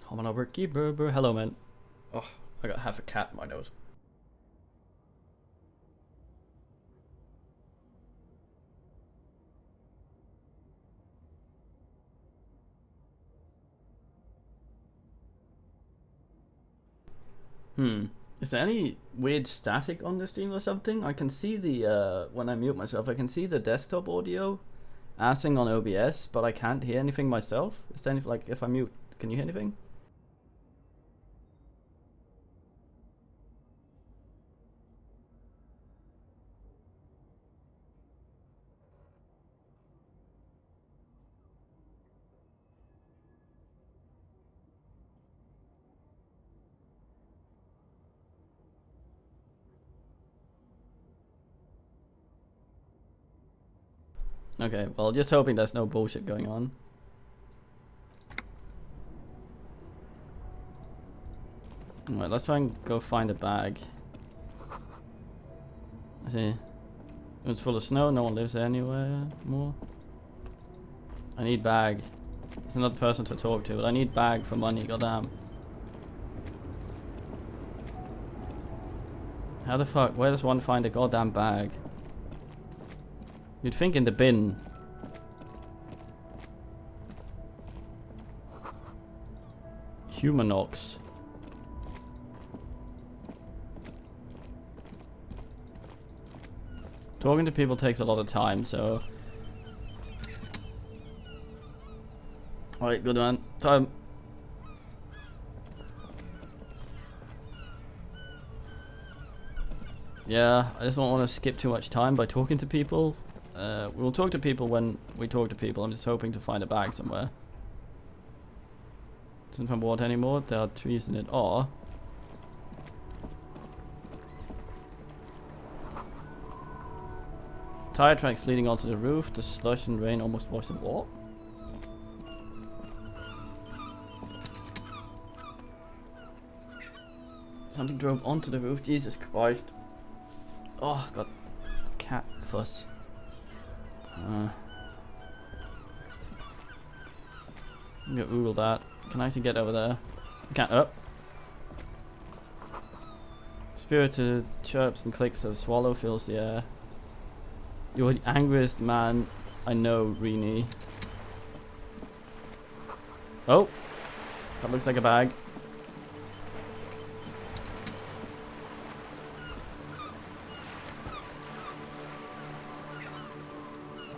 Hominoberky Berber. Hello, man. Oh, I got half a cat in my nose. Is there any weird static on the stream or something? I can see the, when I mute myself, I can see the desktop audio assing on OBS, but I can't hear anything myself. Is there anything, like, if I mute, can you hear anything? Okay, well, just hoping there's no bullshit going on. Alright, let's try and go find a bag. I see. It's full of snow, no one lives there anywhere more. I need bag. There's another person to talk to, but I need bag for money, goddamn. How the fuck, where does one find a goddamn bag? You'd think in the bin. Humanox. Talking to people takes a lot of time, so... Alright, good man. Time. Yeah, I just don't want to skip too much time by talking to people. We'll talk to people when we talk to people. I'm just hoping to find a bag somewhere. Doesn't have water anymore. There are trees in it. Oh. Tire tracks leading onto the roof. The slush and rain almost washed them. What? Something drove onto the roof. Jesus Christ. Oh, God. Cat fuss. I'm gonna Google that. Can I actually get over there? I can't. Up. Spirited chirps and clicks of swallow fills the air. You're the angriest man I know, Rini. Oh, that looks like a bag.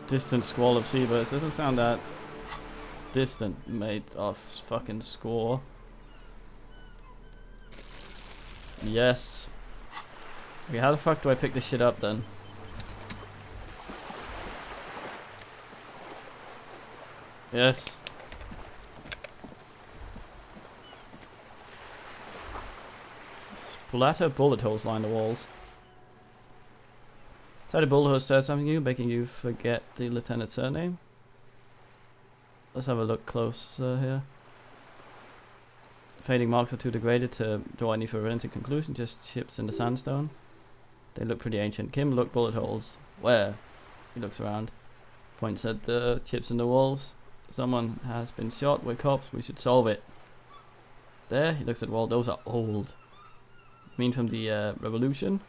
Distant squall of seabirds. Doesn't sound that distant, mate. Of fucking score. Yes. Okay, how the fuck do I pick this shit up then? Yes. Splatter bullet holes line the walls. So the bullet hole says something to you, making you forget the lieutenant's surname. Let's have a look closer here. Fading marks are too degraded to draw any forensic conclusion, just chips in the sandstone. They look pretty ancient. Kim, look, bullet holes. Where? He looks around. Points at the chips in the walls. Someone has been shot. We're cops. We should solve it. There, he looks at the wall. Those are old. You mean from the revolution?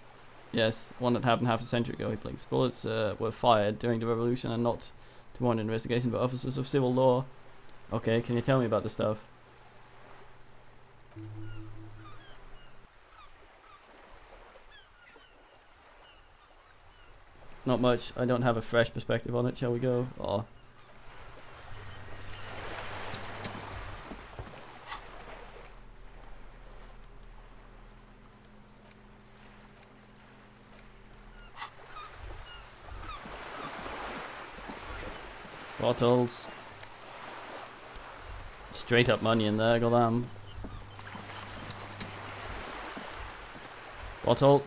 Yes, one that happened half a century ago. He blinks. Bullets were fired during the revolution and not to warrant an investigation by officers of civil law. Okay, can you tell me about the stuff? Not much. I don't have a fresh perspective on it. Shall we go? Oh. Bottles. Straight up money in there, goddamn. Bottle.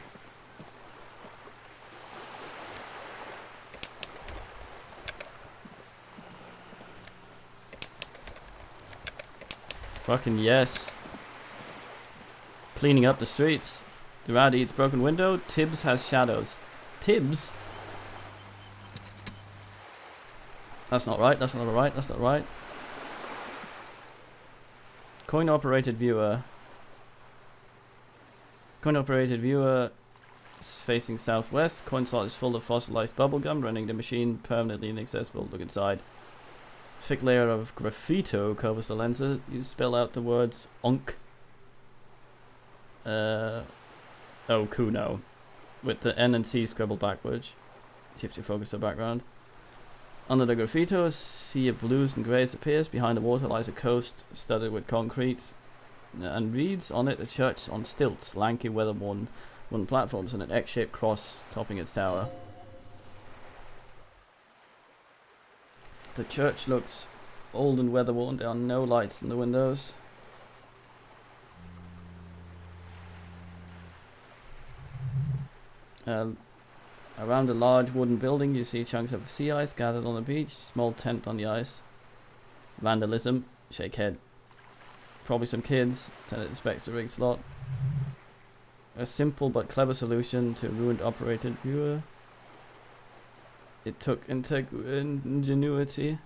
Fucking yes. Cleaning up the streets. The rat eats broken window. Tibbs has shadows. Tibbs? That's not right, that's not right, that's not right. Coin operated viewer. Coin operated viewer is facing southwest. Coin slot is full of fossilized bubblegum, rendering the machine permanently inaccessible. Look inside. Thick layer of graffito covers the lenses. You spell out the words onk. Oh, Kuno. With the N and C scribbled backwards. Shift your focus to the background. Under the graffito, a sea of blues and greys appears. Behind the water lies a coast studded with concrete. And reads on it a church on stilts, lanky, weather-worn wooden platforms, and an X-shaped cross topping its tower. The church looks old and weather-worn. There are no lights in the windows. Around a large wooden building, you see chunks of sea ice gathered on the beach. Small tent on the ice. Vandalism. Shake head. Probably some kids. Tenant inspects the rig slot. A simple but clever solution to a ruined operated viewer. It took ingenuity.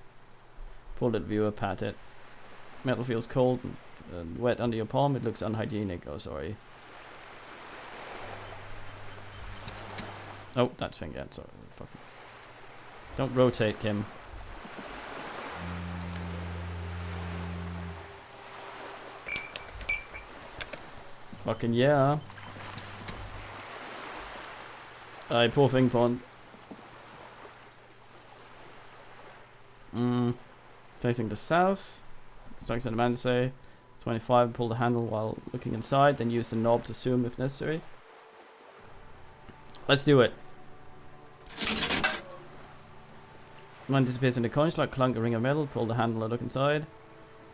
Pull it, viewer, pat it. Metal feels cold and wet under your palm. It looks unhygienic. Oh, sorry. Oh, that thing, yeah, sorry. Fucking. Don't rotate, Kim. Fucking yeah. Aye, poor thing, pond. Facing the south. Strikes on the man to say 25, pull the handle while looking inside, then use the knob to zoom if necessary. Let's do it. One disappears in the coin slot, clunk a ring of metal, pull the handle and look inside.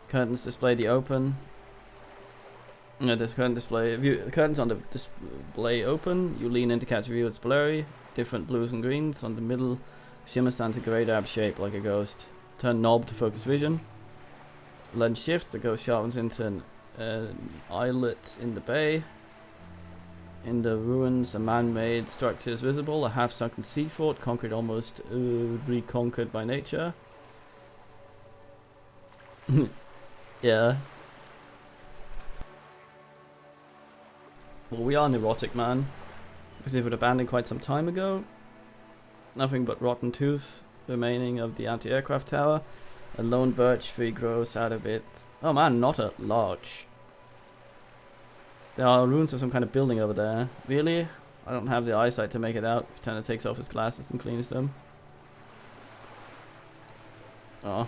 Curtains display the open. There's a curtain display. The curtains on the display open. You lean in to catch a view, it's blurry. Different blues and greens. On the middle, shimmer stands a grey dab shape like a ghost. Turn knob to focus vision. Lens shifts, the ghost sharpens into an islet in the bay. In the ruins, a man-made structure is visible, a half-sunken sea fort, concrete almost reconquered by nature. Yeah. Well, we are neurotic, man. Because it was abandoned quite some time ago. Nothing but rotten tooth remaining of the anti-aircraft tower. A lone birch tree grows out of it. Oh man, not a larch. There are ruins of some kind of building over there. Really? I don't have the eyesight to make it out. Lieutenant takes off his glasses and cleans them. Oh.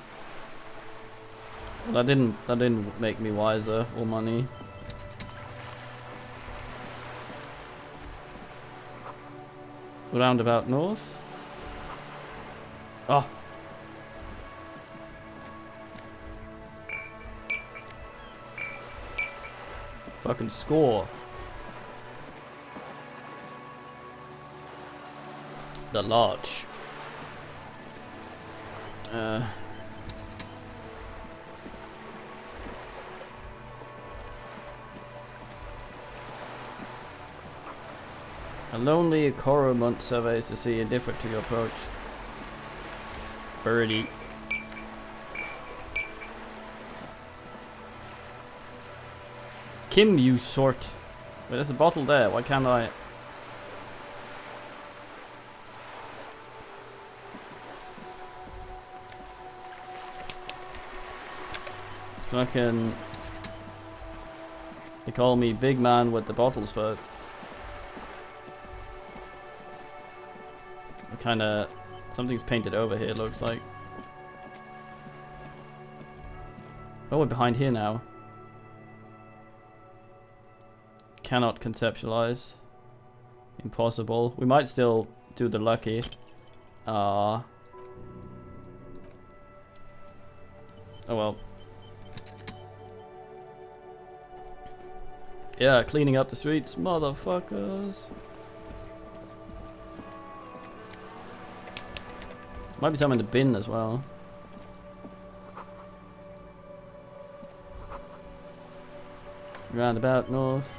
Well, that didn't make me wiser or money. Roundabout north. Oh. Fucking score. The larch. A lonely Coromant surveys the sea, indifferent to your approach. Birdie. Kim, you sort. Wait, there's a bottle there. Why can't I? Fucking. They call me big man with the bottles for. Kinda. Something's painted over here, looks like. Oh, we're behind here now. Cannot conceptualize. Impossible. We might still do the lucky. Oh well. Yeah, cleaning up the streets, motherfuckers. Might be some in the bin as well. Roundabout north.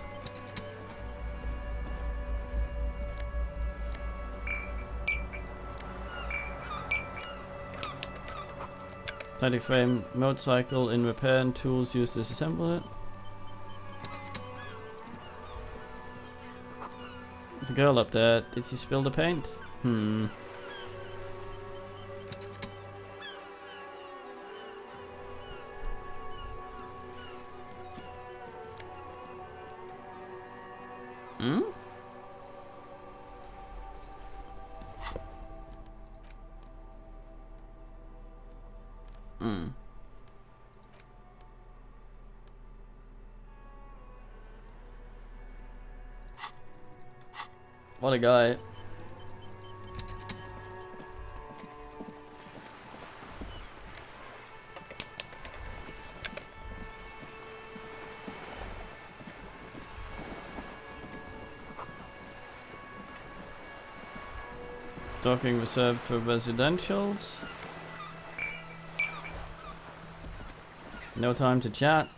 Tiny frame motorcycle in repair and tools used to disassemble it. There's a girl up there. Did she spill the paint? Hmm. Hmm? Hmm. What a guy. Docking reserved for residentials. No time to chat.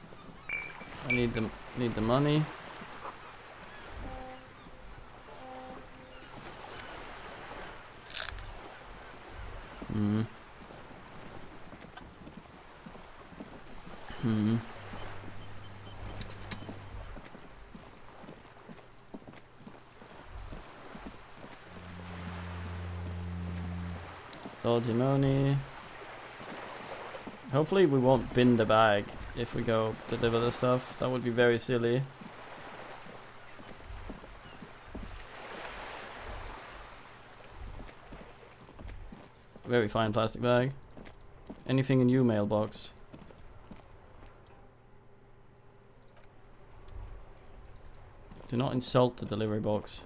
I need the money. Hmm. Hmm. Money. Hopefully we won't bin the bag if we go deliver the stuff. That would be very silly. Very fine plastic bag. Anything in your mailbox? Do not insult the delivery box.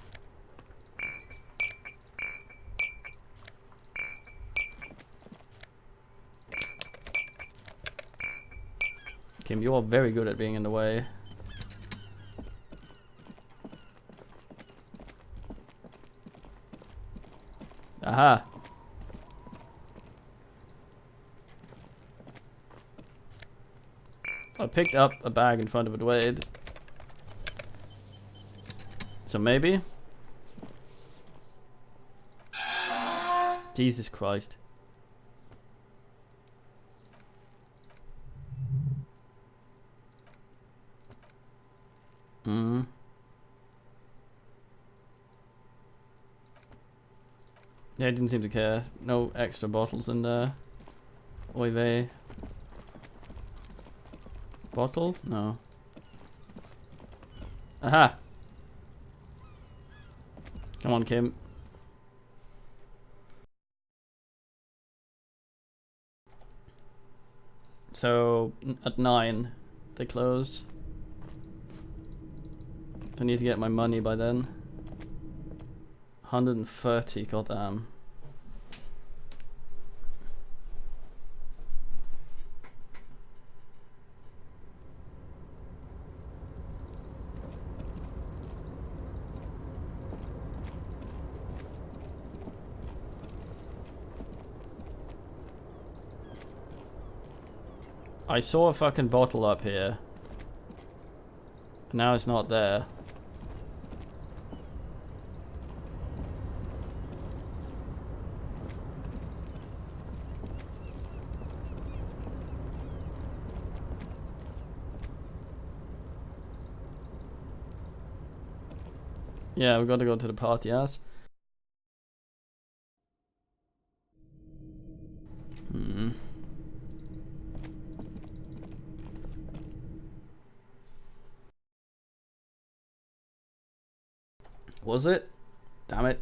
Kim, you are very good at being in the way. Aha! I picked up a bag in front of Dwayne. So maybe? Jesus Christ. Hmm. Yeah, he didn't seem to care. No extra bottles in there. Oy vey. Bottle? No. Aha! Come on, Kim. So, at 9, they close. I need to get my money by then. 130, goddamn. I saw a fucking bottle up here. Now it's not there. Yeah, we gotta go to the party house. Hmm. Was it? Damn it.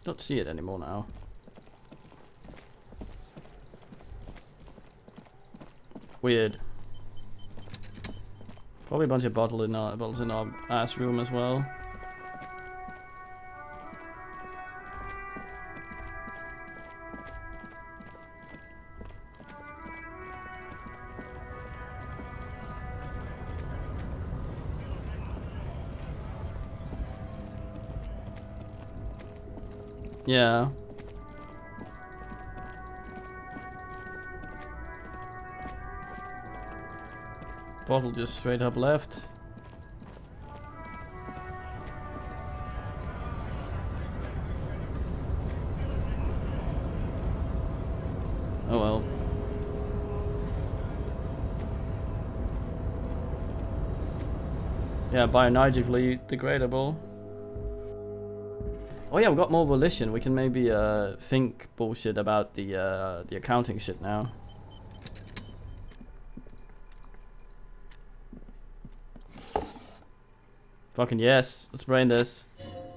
Don't see it anymore now. Weird. Probably a bunch of bottles in our ass room as well. Yeah. bottle just straight up left. Oh well. Yeah, biologically degradable. Oh yeah, we've got more volition. We can maybe think bullshit about the accounting shit now. Fucking yes. Let's brain this.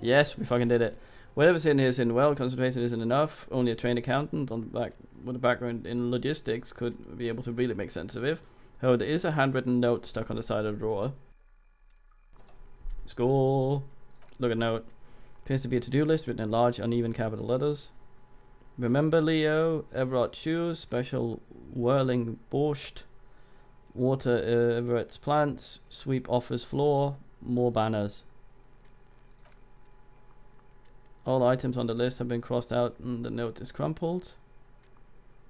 Yes, we fucking did it. Whatever's in here is in well. Concentration isn't enough. Only a trained accountant on the back with a background in logistics could be able to really make sense of it. However, there is a handwritten note stuck on the side of the drawer. Score. Look at note. Appears to be a to-do list written in large, uneven capital letters. Remember Leo, Everett shoes, special whirling borscht, water Everett's plants, sweep office floor, more banners. All items on the list have been crossed out and the note is crumpled.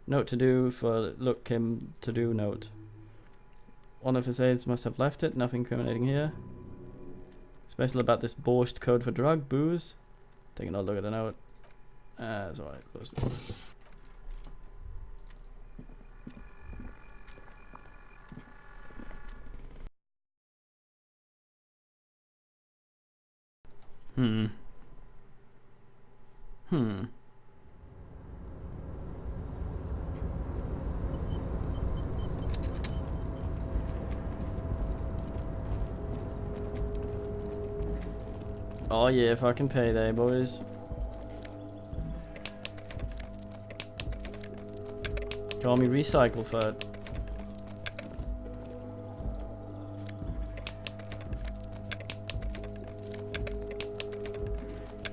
Note to do for look Kim to do note. One of his aides must have left it, nothing incriminating here. Special about this borscht code for drug, booze. Taking another look at the note. That's alright. Oh yeah, fucking payday, boys. Call me recycle for it.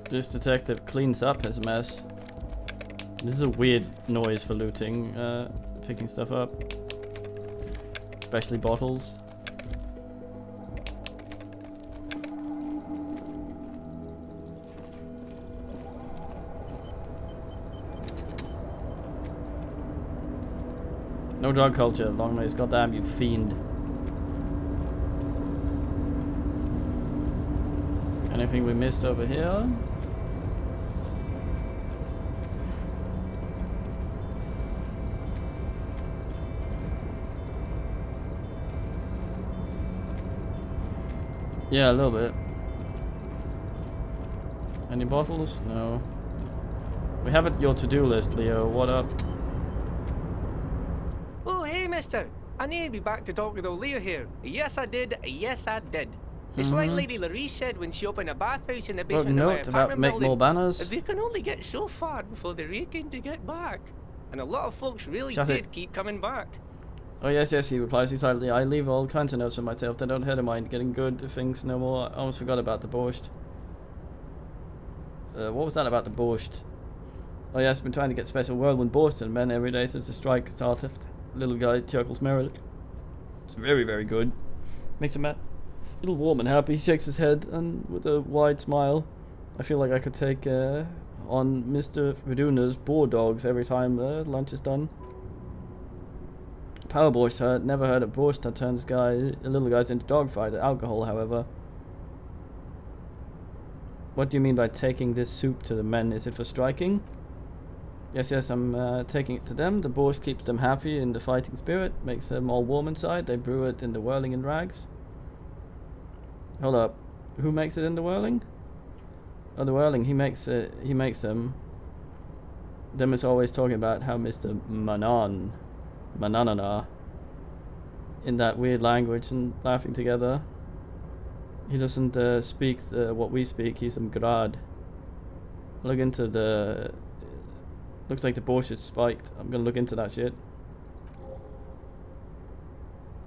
This detective cleans up his mess. This is a weird noise for looting, picking stuff up. Especially bottles. No drug culture, Longmace, goddamn you fiend. Anything we missed over here? Yeah, a little bit. Any bottles? No. We have it your to-do list, Leo. What up? Oh, hey, mister. I need to be back to talk with old Leo here. Yes, I did. Yes, I did. It's like Lady Larisse said when she opened a bathhouse in the basement of my note about apartment make building. more banners. They can only get so far before they're aching to get back. And a lot of folks really Shut did it. keep coming back. Oh yes, he replies excitedly. I leave all kinds of notes for myself. They don't hurt of mine. Getting good things no more. I almost forgot about the borscht. What was that about the borscht? Oh yes, been trying to get special whirlwind borscht and men every day since the strike started. Little guy chuckles merrily. It's very, very good. Makes him feel warm and happy. He shakes his head and with a wide smile. I feel like I could take on Mr. Raduna's boar dogs every time lunch is done. Power borscht, never heard of borscht that turns little guys into dogfight. Alcohol, however. What do you mean by taking this soup to the men? Is it for striking? Yes, I'm taking it to them. The borscht keeps them happy in the fighting spirit, makes them all warm inside. They brew it in the whirling in rags. Hold up. Who makes it in the whirling? Oh, the whirling, he makes them. Them is always talking about how Mr. Mananana, in that weird language and laughing together. He doesn't speak what we speak, he's some grad. Look into the... Looks like the borscht is spiked. I'm gonna look into that shit.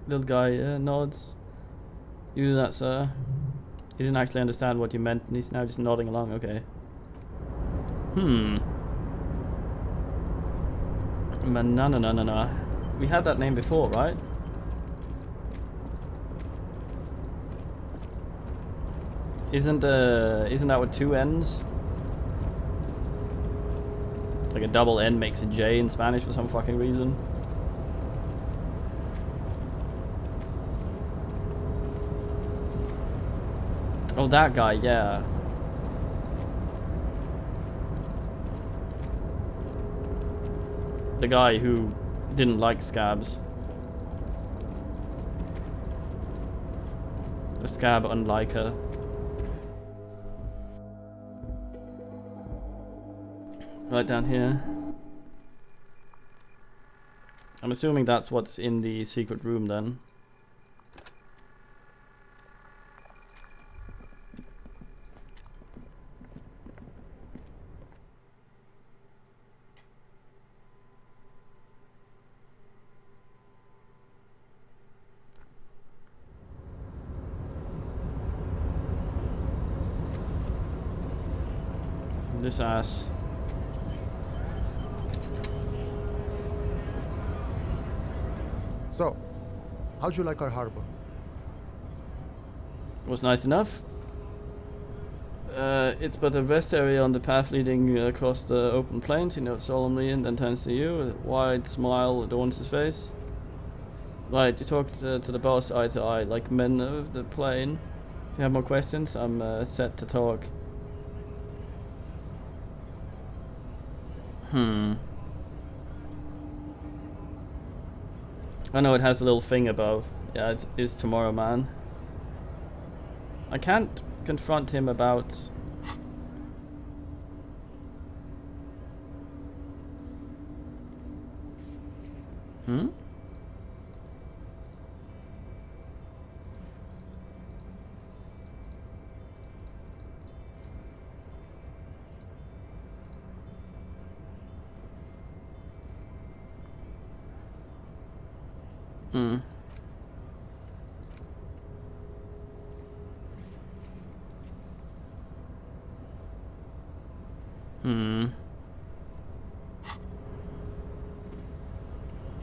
Little guy nods. You do that, sir. He didn't actually understand what you meant and he's now just nodding along, okay. Mananana. We had that name before, right? Isn't that with two N's? Like a double N makes a J in Spanish for some fucking reason. Oh, that guy, yeah. The guy who didn't like scabs. The scab unliker. Right down here. I'm assuming that's what's in the secret room then. This ass. So, how'd you like our harbor? Was nice enough. It's but a rest area on the path leading across the open plains. He nods solemnly and then turns to you. A wide smile adorns his face. Right, you talked to the boss eye to eye, like men of the plain. Do you have more questions? I'm set to talk. I know it has a little thing above. Yeah, it is Tomorrow Man. I can't confront him about... Hmm? Hmm. Hmm.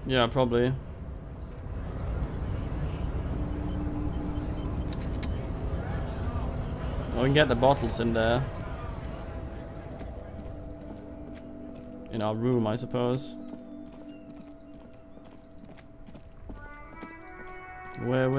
Yeah, probably. We can get the bottles in there. In our room, I suppose. Where?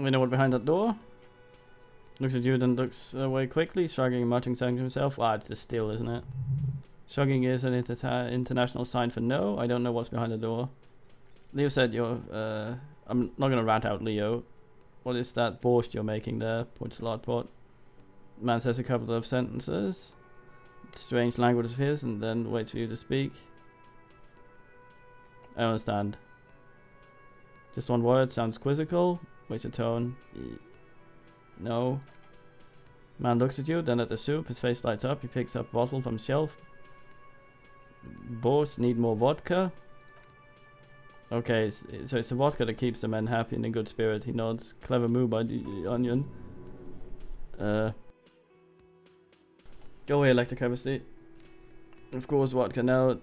We know what behind that door. Looks at you, then looks away quickly, shrugging and muttering something to himself. Ah, it's just still, isn't it? Shrugging is an international sign for no. I don't know what's behind the door. Leo said you're... I'm not gonna rat out Leo. What is that borscht you're making there? Points to Lordport. Man says a couple of sentences. Strange language of his, and then waits for you to speak. I understand. Just one word, sounds quizzical. What's your tone? No. Man looks at you, then at the soup. His face lights up. He picks up a bottle from the shelf. Boss, need more vodka? Okay, so it's the vodka that keeps the men happy and in good spirit. He nods. Clever move by the onion. Go away, electrochemistry. Of course, vodka now.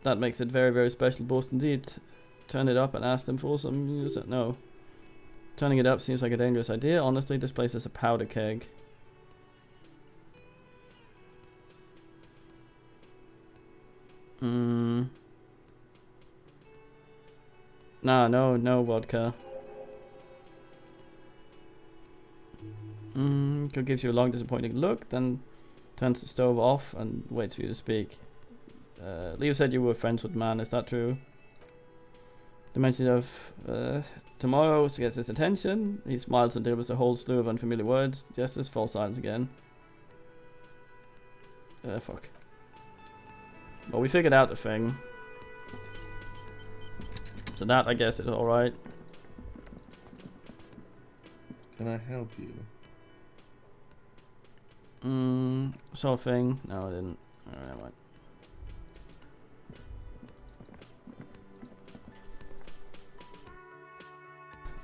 That makes it very, very special boast indeed. Turn it up and ask them for some use. No. Turning it up seems like a dangerous idea. Honestly, this place is a powder keg. Nah, no vodka. Gives you a long, disappointing look, then turns the stove off and waits for you to speak. Leo said you were friends with Man, is that true? The mention of tomorrow gets his attention. He smiles and delivers a whole slew of unfamiliar words. Gestures, false silence again. Fuck. Well, we figured out the thing. So that, I guess, is alright. Can I help you? Saw a thing. No, I didn't. Alright, never mind.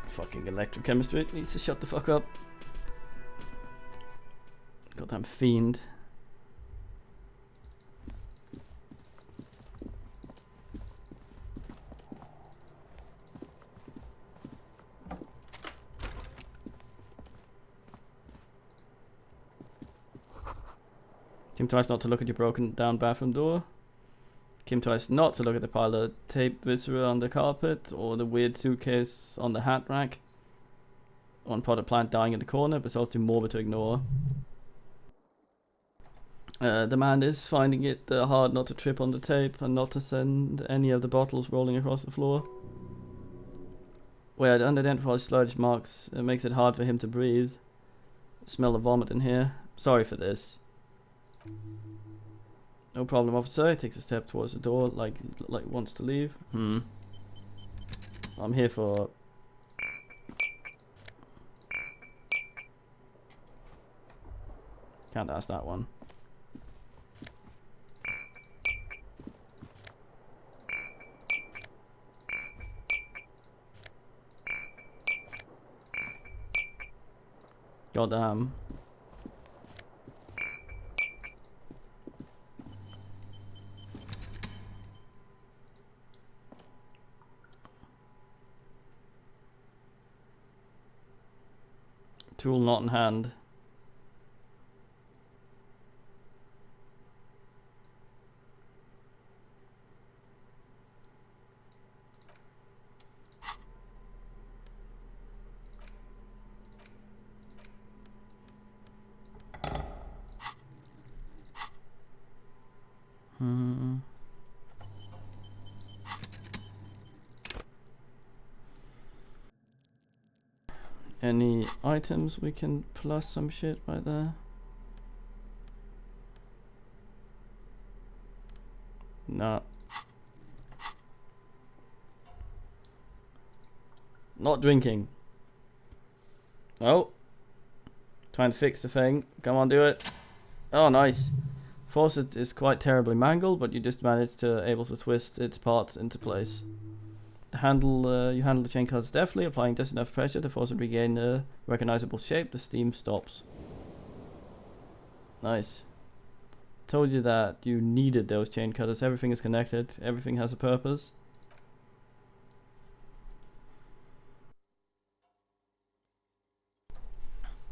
Fucking electrochemistry needs to shut the fuck up. Goddamn fiend. Kim tries not to look at your broken down bathroom door. Kim tries not to look at the pile of tape viscera on the carpet or the weird suitcase on the hat rack. One potted plant dying in the corner, but it's also too morbid to ignore. The man is finding it hard not to trip on the tape and not to send any of the bottles rolling across the floor. Where unidentified sludge marks makes it hard for him to breathe. Smell of vomit in here. Sorry for this. No problem, officer. He takes a step towards the door like wants to leave. I'm here for... Can't ask that one. Goddamn. Tool not in hand. Any items we can plus some shit right there? No. Not drinking. Oh. Trying to fix the thing. Come on, do it. Oh, nice. Faucet is quite terribly mangled, but you just managed to able to twist its parts into place. The handle, you handle the chain cutters deftly, applying just enough pressure to force it to regain a recognizable shape. The steam stops. Nice. Told you that you needed those chain cutters. Everything is connected. Everything has a purpose.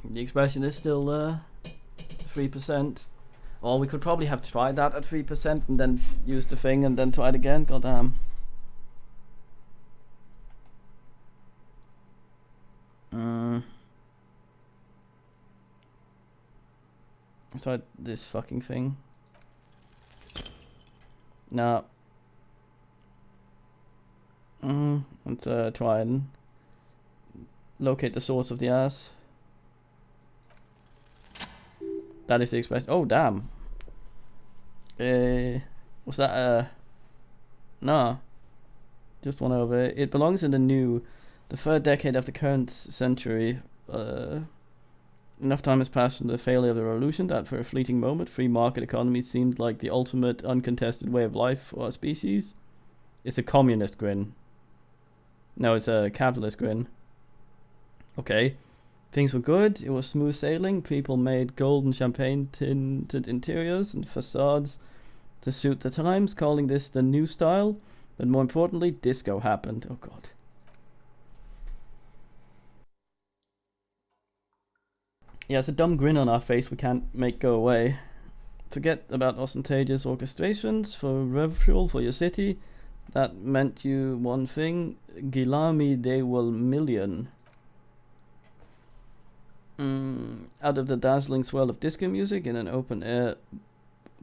The expression is still 3%. Or we could probably have tried that at 3% and then use the thing and then try it again. Goddamn. So this fucking thing. No. Let's try and locate the source of the ass. That is the expression. Oh damn. Was that no. Just one over. It belongs in the third decade of the current century. Enough time has passed since the failure of the revolution that for a fleeting moment free market economy seemed like the ultimate uncontested way of life for our species. It's a communist grin. No, it's a capitalist grin. Okay. Things were good, it was smooth sailing, people made gold and champagne tinted interiors and facades to suit the times, calling this the new style, but more importantly, disco happened. Oh god. Yeah, it's a dumb grin on our face we can't make go away. Forget about ostentatious orchestrations for revel for your city. That meant you one thing, Gilami de will million. Out of the dazzling swell of disco music in an open air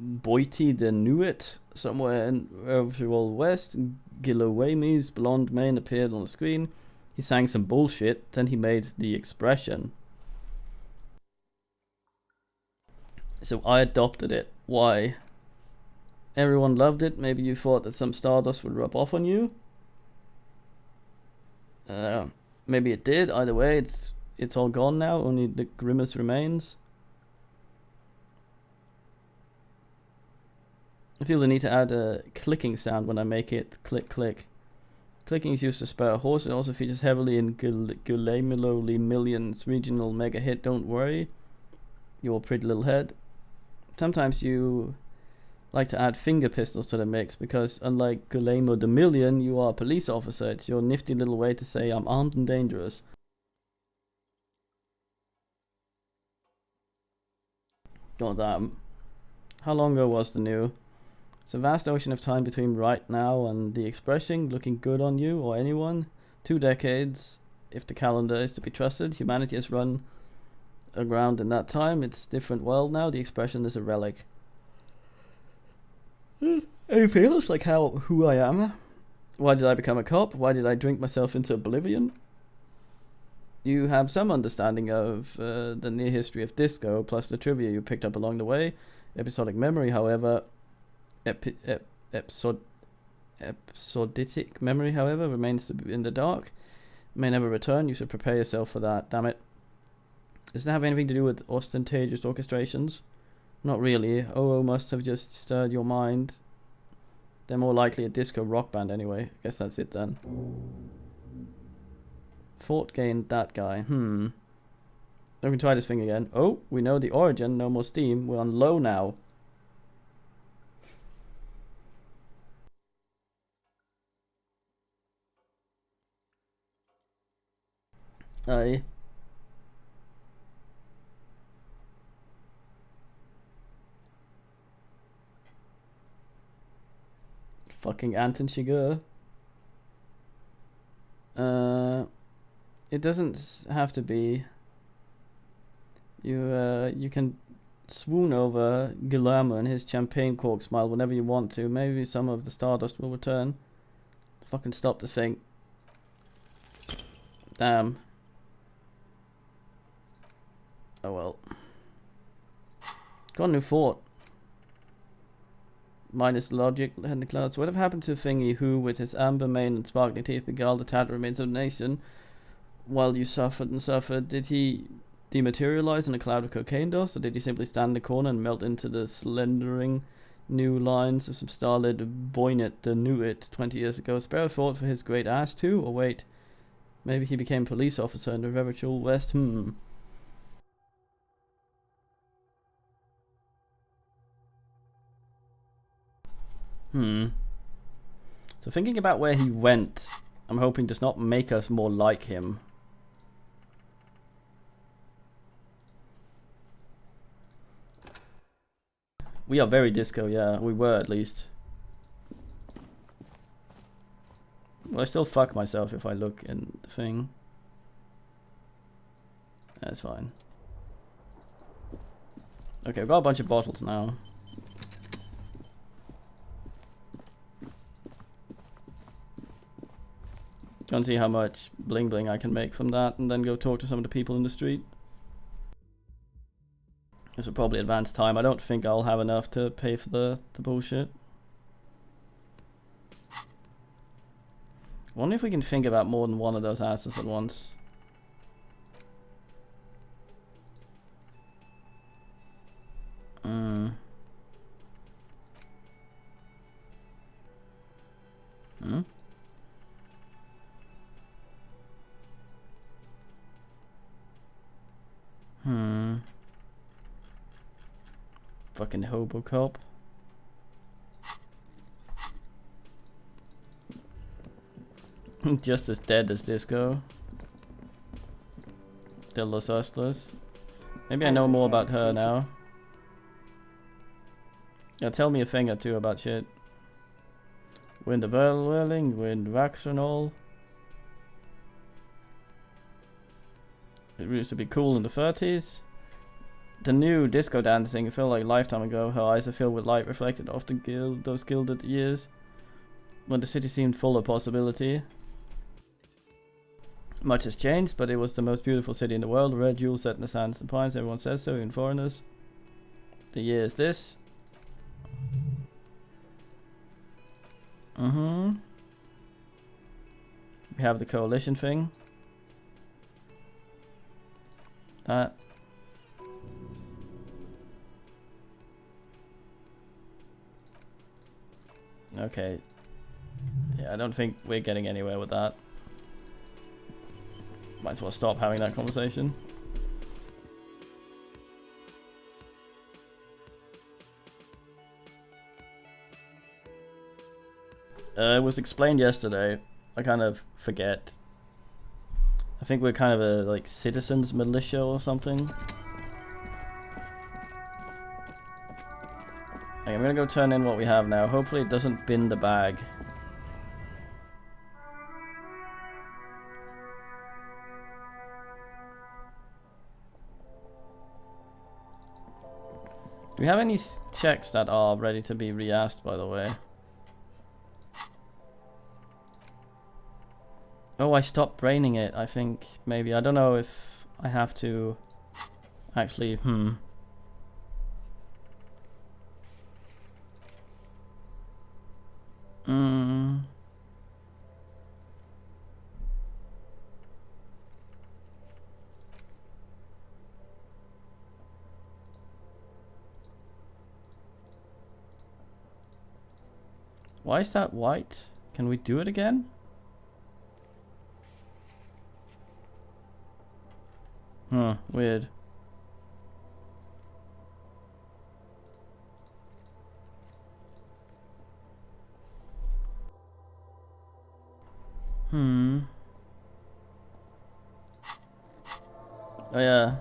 Boiti de Nuit, somewhere in virtual west, Gilawami's blonde mane appeared on the screen. He sang some bullshit, then he made the expression. So I adopted it. Why? Everyone loved it. Maybe you thought that some stardust would rub off on you. Maybe it did. Either way, it's all gone now. Only the grimace remains. I feel the need to add a clicking sound when I make it click click. Clicking is used to spur a horse. It also features heavily in Guillemilo Millions' regional mega hit Don't Worry. your pretty little head. Sometimes you like to add finger pistols to the mix because, unlike Guillermo the Million, you are a police officer. It's your nifty little way to say I'm armed and dangerous. God damn. How long ago was the new? It's a vast ocean of time between right now and the expression looking good on you or anyone. 2 decades, if the calendar is to be trusted. Humanity has run aground in that time. It's a different world now. The expression is a relic. It feels like who I am. Why did I become a cop? Why did I drink myself into oblivion? You have some understanding of the near history of disco, plus the trivia you picked up along the way. Episodic memory, however, episodic memory, however, remains in the dark. May never return. You should prepare yourself for that. Damn it. Does it have anything to do with ostentatious orchestrations? Not really. OO must have just stirred your mind. They're more likely a disco rock band anyway. I guess that's it then. Fort gained that guy. We can try this thing again. Oh, we know the origin. No more steam. We're on low now. Aye. Fucking Anton Chigurh. It doesn't have to be. You can swoon over Guillermo and his champagne cork smile whenever you want to. Maybe some of the stardust will return. Fucking stop this thing. Damn. Oh well. Got a new fort. Minus logic and the clouds. What have happened to Thingy, who with his amber mane and sparkling teeth beguiled the tattered remains of the nation while you suffered and suffered? Did he dematerialize in a cloud of cocaine dust, or did he simply stand in the corner and melt into the slendering new lines of some starlit Boynet the knew it 20 years ago? Spare a thought for his great ass too? Or wait, maybe he became police officer in the Reverchul West? So thinking about where he went, I'm hoping does not make us more like him. We are very disco, yeah. We were, at least. Well, I still fuck myself if I look in the thing. That's fine. Okay, I've got a bunch of bottles now. Go and see how much bling bling I can make from that, and then go talk to some of the people in the street. This will probably advance time. I don't think I'll have enough to pay for the bullshit. I wonder if we can think about more than one of those asses at once. Fucking hobo cop. Just as dead as Disco. De Los Hustlers. Maybe I know more about her now. Yeah, tell me a thing or two about shit. Wind of Whirling, Wind Vaccinol. It used to be cool in the 30s. The new disco dancing, it felt like a lifetime ago. Her eyes are filled with light reflected off those gilded years when the city seemed full of possibility. Much has changed, but it was the most beautiful city in the world. Red jewels set in the sands and pines, everyone says so, even foreigners. The year is this. We have the coalition thing. That. Okay. Yeah, I don't think we're getting anywhere with that. Might as well stop having that conversation. It was explained yesterday. I kind of forget. I think we're kind of a like citizens militia or something. Okay, I'm gonna go turn in what we have now. Hopefully it doesn't bin the bag. Do we have any checks that are ready to be re-asked, by the way? Oh, I stopped braining it, I think. Maybe. I don't know if I have to actually, Why is that white? Can we do it again? Weird. Oh yeah.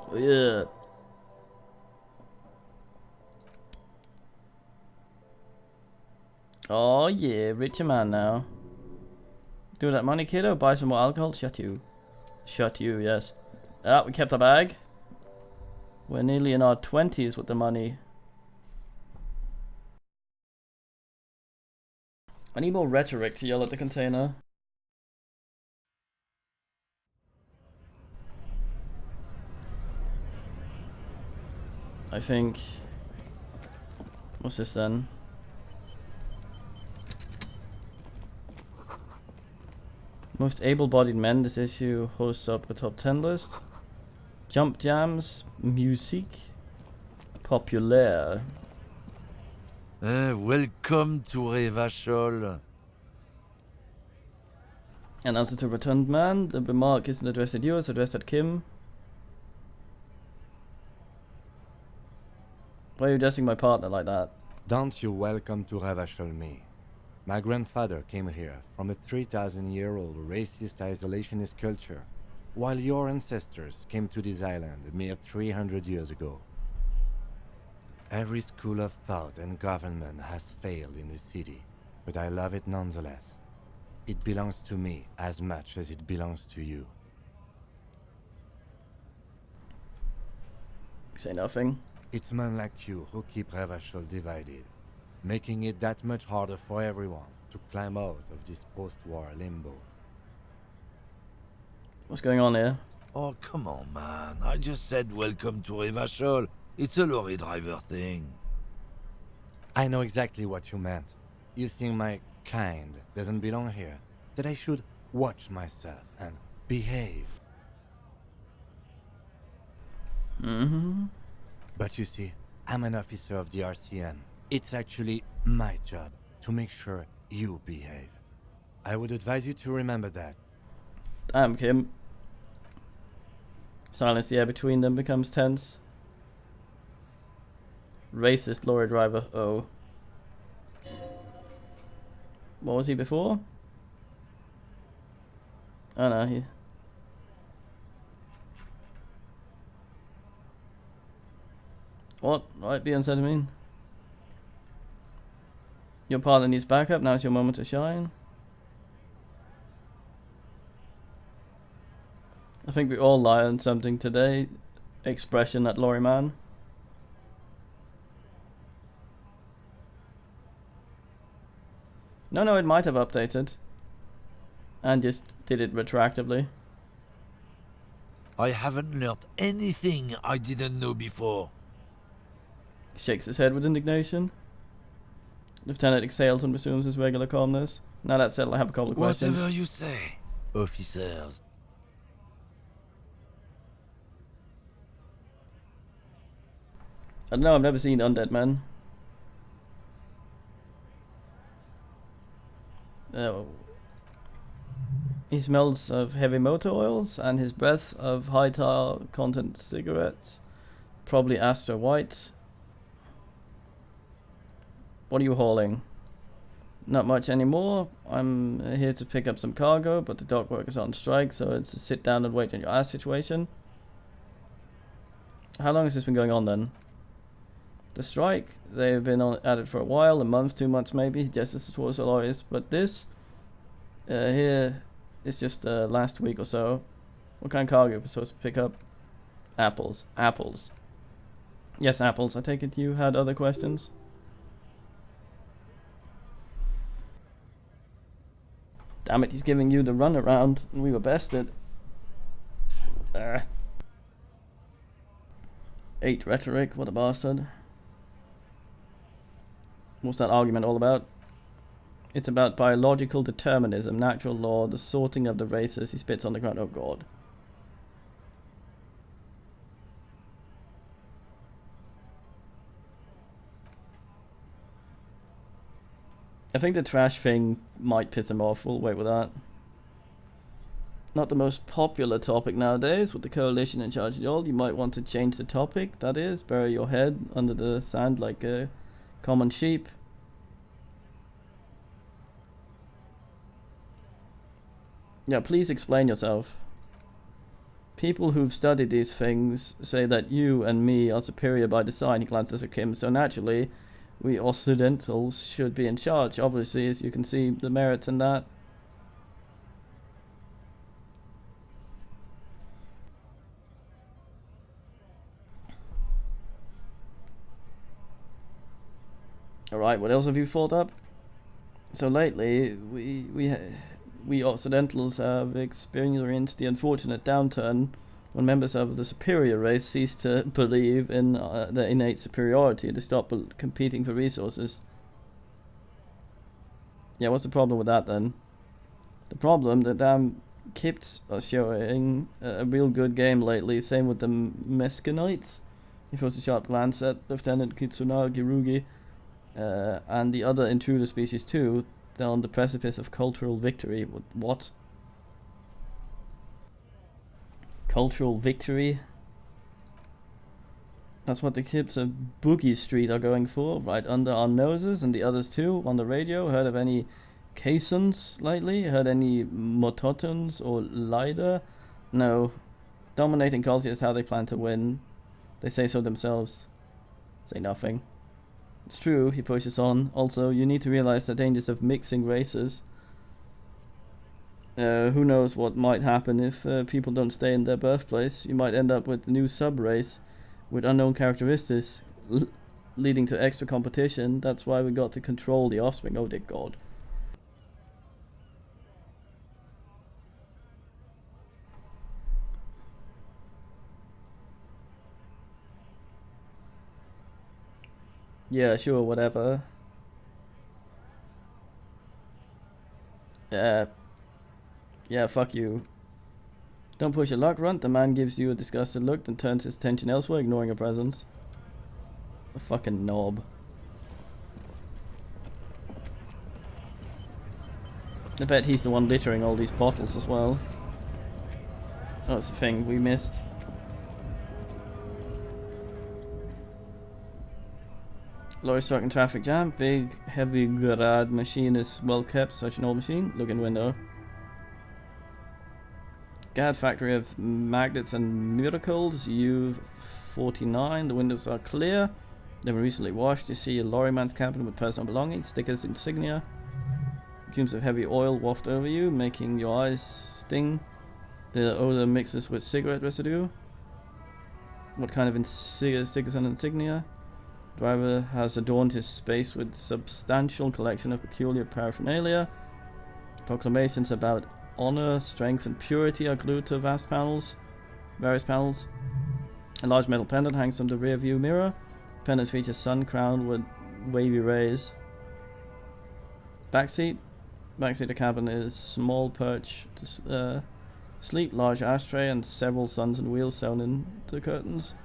Oh yeah. Oh yeah, richer man now. Do that money, kiddo. Buy some more alcohol. Shut you. Shut you, yes. Ah, we kept our bag. We're nearly in our 20s with the money. I need more rhetoric to yell at the container. I think... What's this then? Most able-bodied men. This issue hosts up a top 10 list. Jump jams, musique, populaire. Welcome to Revachol. An answer to Rotund Man. The remark isn't addressed at you, it's addressed at Kim. Why are you addressing my partner like that? Don't you welcome to Revachol me. My grandfather came here from a 3,000-year-old racist isolationist culture, while your ancestors came to this island a mere 300 years ago. Every school of thought and government has failed in the city, but I love it nonetheless. It belongs to me as much as it belongs to you. Say nothing. It's men like you who keep Revachol divided, making it that much harder for everyone to climb out of this post-war limbo. What's going on here? Oh, come on, man. I just said welcome to Revachol. It's a lorry driver thing. I know exactly what you meant. You think my kind doesn't belong here, that I should watch myself and behave. But you see, I'm an officer of the RCN. It's actually my job to make sure you behave. I would advise you to remember that. Damn, Kim. Silence the air between them becomes tense. Racist lorry driver. Oh. What was he before? Oh no, he... What? Right, be amphetamine. Your partner needs backup, now's your moment to shine. I think we all learned something today. Expression at Lorry Man. No, it might have updated. And just did it retroactively. I haven't learned anything I didn't know before. Shakes his head with indignation. Lieutenant exhales and resumes his regular calmness. Now that's settled, I have a couple of questions. Whatever you say, officers. I don't know, I've never seen Undead Man. He smells of heavy motor oils and his breath of high tar content cigarettes. Probably Astra White. What are you hauling? Not much anymore. I'm here to pick up some cargo, but the dock workers are on strike, so it's a sit down and wait on your ass situation. How long has this been going on then? The strike, they've been at it for a while, a month, 2 months maybe, justice towards the lawyers, but this here is just last week or so. What kind of cargo are we supposed to pick up? Apples. Apples. Yes, apples. I take it you had other questions? Damn it, he's giving you the runaround, and we were bested. 8 rhetoric, what a bastard. What's that argument all about? It's about biological determinism, natural law, the sorting of the races. He spits on the ground. Oh god. I think the trash thing might piss him off. We'll wait with that. Not the most popular topic nowadays with the coalition in charge of it all. You might want to change the topic, that is. Bury your head under the sand like a common sheep. Yeah, please explain yourself. People who've studied these things say that you and me are superior by design, he glances at Kim, so naturally, we Occidentals should be in charge. Obviously, as you can see, the merits in that. Alright, what else have you thought up? So lately, we Occidentals have experienced the unfortunate downturn when members of the superior race cease to believe in their innate superiority. They stop competing for resources. Yeah, what's the problem with that then? The problem, the damn Kipts are showing a real good game lately. Same with the Meskanites. He throws a sharp glance at Lieutenant Kitsunagi Rugi and the other intruder species too. They're on the precipice of cultural victory. What? Cultural victory? That's what the kids of Boogie Street are going for, right under our noses, and the others too, on the radio. Heard of any Kaysons lately? Heard any Mototons or Lida? No. Dominating culture is how they plan to win. They say so themselves. Say nothing. It's true, he pushes on. Also, you need to realize the dangers of mixing races. Who knows what might happen if people don't stay in their birthplace. You might end up with a new sub-race with unknown characteristics, leading to extra competition. That's why we got to control the offspring. Oh dear god. Yeah, sure, whatever. Yeah, fuck you. Don't push your luck, Runt. The man gives you a disgusted look and turns his attention elsewhere, ignoring your presence. A fucking knob. I bet he's the one littering all these bottles as well. Oh, that's the thing we missed. Lorry stuck in traffic jam. Big, heavy garage machine is well kept. Such an old machine. Look in window. Gad factory of magnets and miracles. U49. The windows are clear. They were recently washed. You see a lorryman's cabin with personal belongings, stickers, insignia. Fumes of heavy oil waft over you, making your eyes sting. The odor mixes with cigarette residue. What kind of stickers and insignia? Driver has adorned his space with substantial collection of peculiar paraphernalia. Proclamations about honor, strength, and purity are glued to various panels. A large metal pendant hangs from the rear view mirror. Pendant features sun crowned with wavy rays. Backseat. Backseat of the cabin is small perch to sleep, large ashtray, and several suns and wheels sewn into the curtains.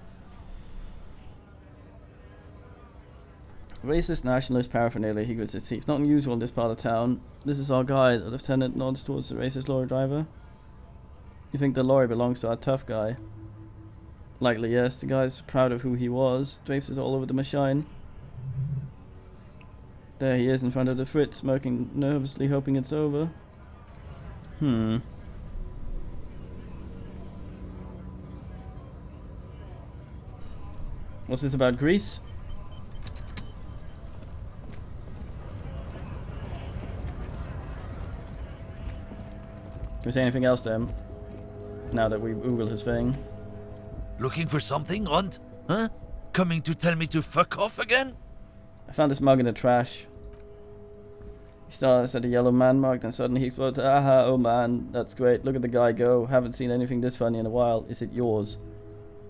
Racist nationalist paraphernalia, he grits his teeth. Not unusual in this part of town. This is our guide. The lieutenant nods towards the racist lorry driver. You think the lorry belongs to our tough guy? Likely, yes. The guy's proud of who he was. Drapes it all over the machine. There he is in front of the fridge, smoking nervously, hoping it's over. What's this about Greece? Can we say anything else to him? Now that we've oogled his thing. Looking for something, Hunt? Huh? Coming to tell me to fuck off again? I found this mug in the trash. He starts at the yellow man mug, and suddenly he explodes. Aha, oh man, that's great. Look at the guy go. Haven't seen anything this funny in a while. Is it yours?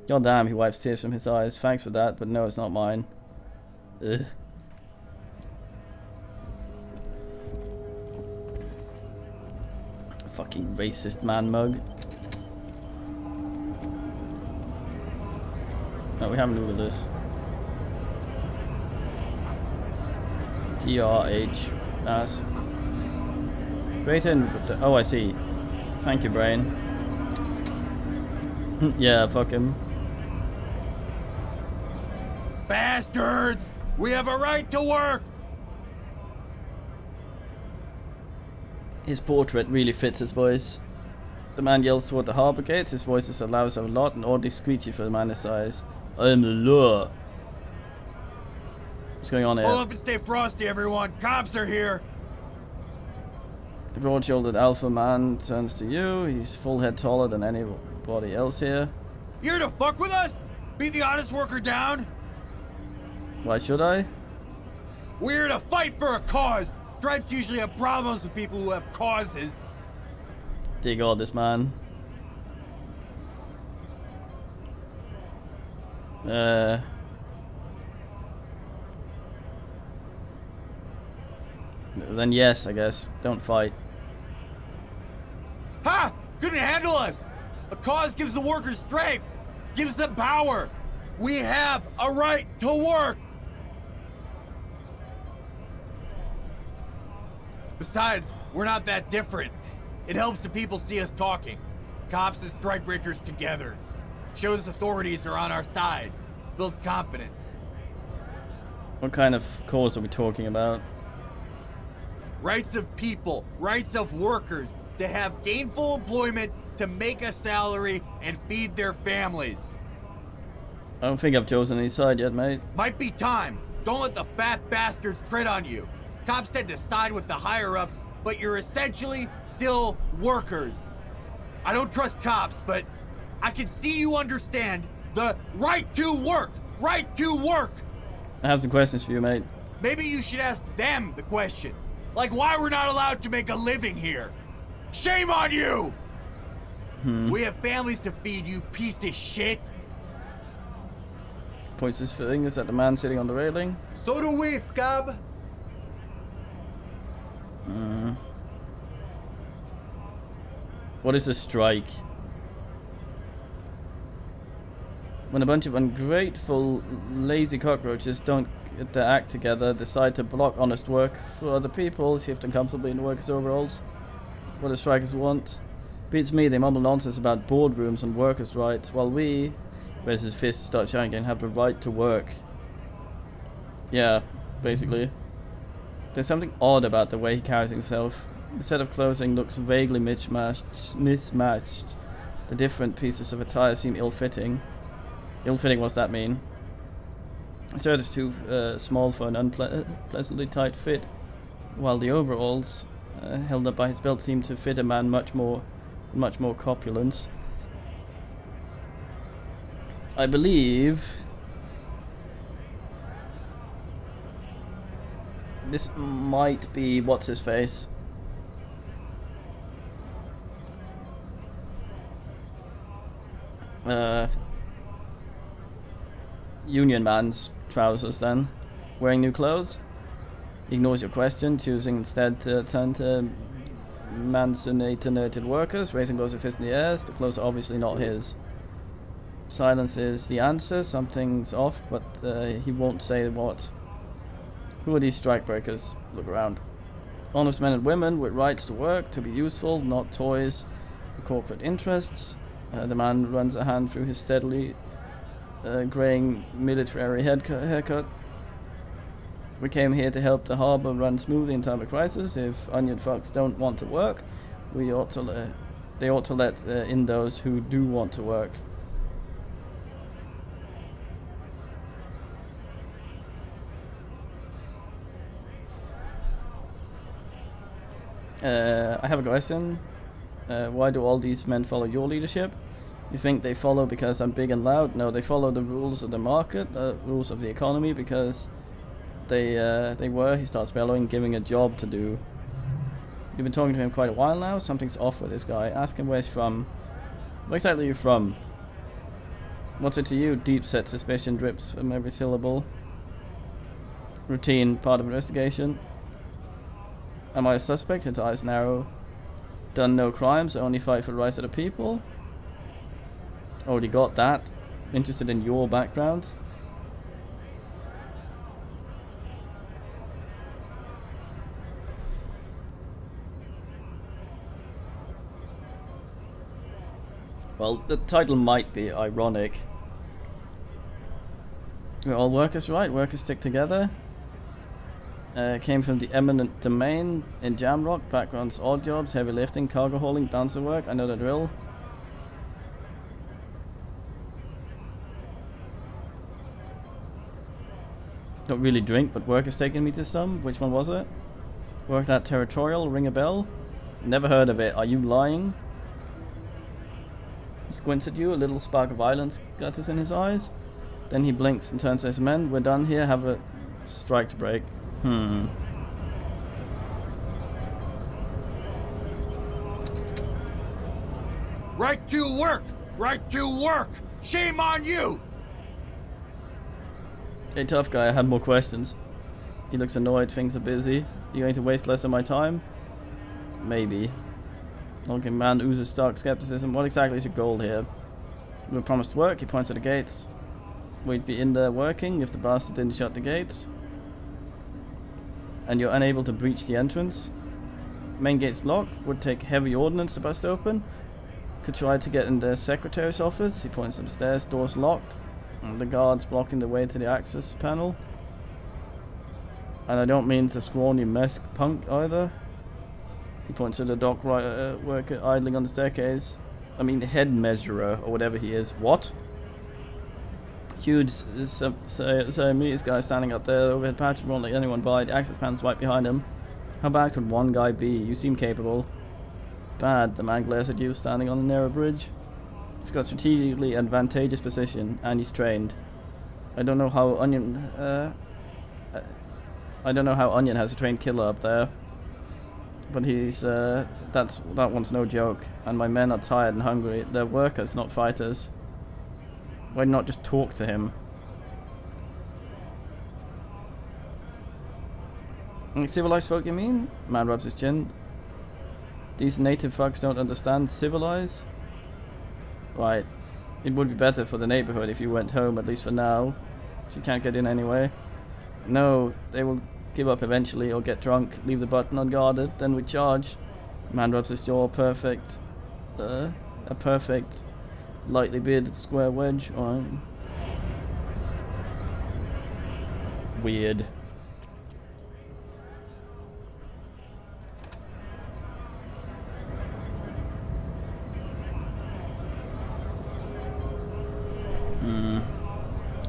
God damn, he wipes tears from his eyes. Thanks for that, but no, it's not mine. Ugh. Fucking racist man mug. No, we haven't looked at this. TRH ass. Great in. Oh, I see. Thank you, brain. Yeah, fuck him. Bastards! We have a right to work! His portrait really fits his voice. The man yells toward the harbor gates. His voice is loud a lot and oddly screechy for a man his size. I'm the law. What's going on here? Hold up and stay frosty, everyone. Cops are here. The broad-shouldered alpha man turns to you. He's full head taller than anybody else here. You here to fuck with us? Beat the honest worker down? Why should I? We're here to fight for a cause. Stripes usually have problems with people who have causes. Dear God, this man. Then yes, I guess. Don't fight. Ha! Couldn't handle us! A cause gives the workers strength, gives them power. We have a right to work. Besides, we're not that different. It helps the people see us talking. Cops and strikebreakers together. Shows authorities are on our side. Builds confidence. What kind of cause are we talking about? Rights of people, rights of workers to have gainful employment, to make a salary and feed their families. I don't think I've chosen any side yet, mate. Might be time. Don't let the fat bastards tread on you. Cops tend to side with the higher-ups, but you're essentially still workers. I don't trust cops, but I can see you understand the right to work. Right to work. I have some questions for you, mate. Maybe you should ask them the questions. Like why we're not allowed to make a living here. Shame on you! We have families to feed, you piece of shit. Points his fingers at the man sitting on the railing. So do we, scab. What is a strike? When a bunch of ungrateful, lazy cockroaches don't get their act together, decide to block honest work for other people, shift uncomfortably in workers' overalls. What do strikers want? Beats me, they mumble nonsense about boardrooms and workers' rights, while we, raise his fist, start shouting and have the right to work. Yeah, basically. There's something odd about the way he carries himself. The set of clothing looks vaguely mismatched. The different pieces of attire seem ill-fitting. Ill-fitting, what's that mean? The shirt is too small for an unpleasantly tight fit, while the overalls, held up by his belt, seem to fit a man much more corpulence. I believe this might be what's-his-face. Union man's trousers then. Wearing new clothes? He ignores your question, choosing instead to turn to mansinated workers, raising both of fist in the air. The clothes are obviously not his. Silence is the answer. Something's off, but he won't say what. Who are these strikebreakers? Look around. Honest men and women with rights to work, to be useful, not toys for corporate interests. The man runs a hand through his steadily graying military haircut. We came here to help the harbor run smoothly in time of crisis. If onion fucks don't want to work, they ought to let in those who do want to work. I have a question. Why do all these men follow your leadership? You think they follow because I'm big and loud? No, they follow the rules of the market, the rules of the economy, because he starts bellowing, giving a job to do. You've been talking to him quite a while now. Something's off with this guy. Ask him where he's from. Where exactly are you from? What's it to you? Deep set suspicion drips from every syllable. Routine, part of investigation. Am I a suspect? His eyes narrow. Done no crimes, only fight for the rights of the people. Already got that. Interested in your background. Well, the title might be ironic. We're all workers, right? Workers stick together. Came from the eminent domain in Jamrock. Backgrounds, odd jobs, heavy lifting, cargo hauling, bouncer work. I know the drill. Don't really drink, but work has taken me to some. Which one was it? Worked at Territorial, ring a bell? Never heard of it. Are you lying? He squints at you, a little spark of violence gutters in his eyes. Then he blinks and turns to his men. We're done here, have a strike to break. Right to work! Right to work! Shame on you! Hey, tough guy, I have more questions. He looks annoyed, things are busy. You going to waste less of my time? Maybe. Looking man oozes stark skepticism. What exactly is your goal here? We were promised work, he points to the gates. We'd be in there working if the bastard didn't shut the gates. And you're unable to breach the entrance. Main gate's locked, would take heavy ordnance to bust open. Could try to get in the secretary's office. He points upstairs, door's locked. And the guard's blocking the way to the access panel. And I don't mean to scrawny mess punk either. He points to the dock worker idling on the staircase. I mean, the head measurer, or whatever he is. What? Huge Siamese guy standing up there. The overhead patch won't let anyone by. The access panel's right behind him. How bad could one guy be? You seem capable. Bad. The man glares at you, standing on a narrow bridge. He's got strategically advantageous position, and he's trained. I don't know how Onion has a trained killer up there. But he's, that one's no joke. And my men are tired and hungry. They're workers, not fighters. Why not just talk to him? Civilized folk, you mean? Man rubs his chin. These native fucks don't understand civilize? Right. It would be better for the neighborhood if you went home, at least for now. If you can't get in anyway. No, they will give up eventually or get drunk, leave the button unguarded, then we charge. Man rubs his jaw. Perfect. A perfect, lightly bearded square wedge. Alright. Weird.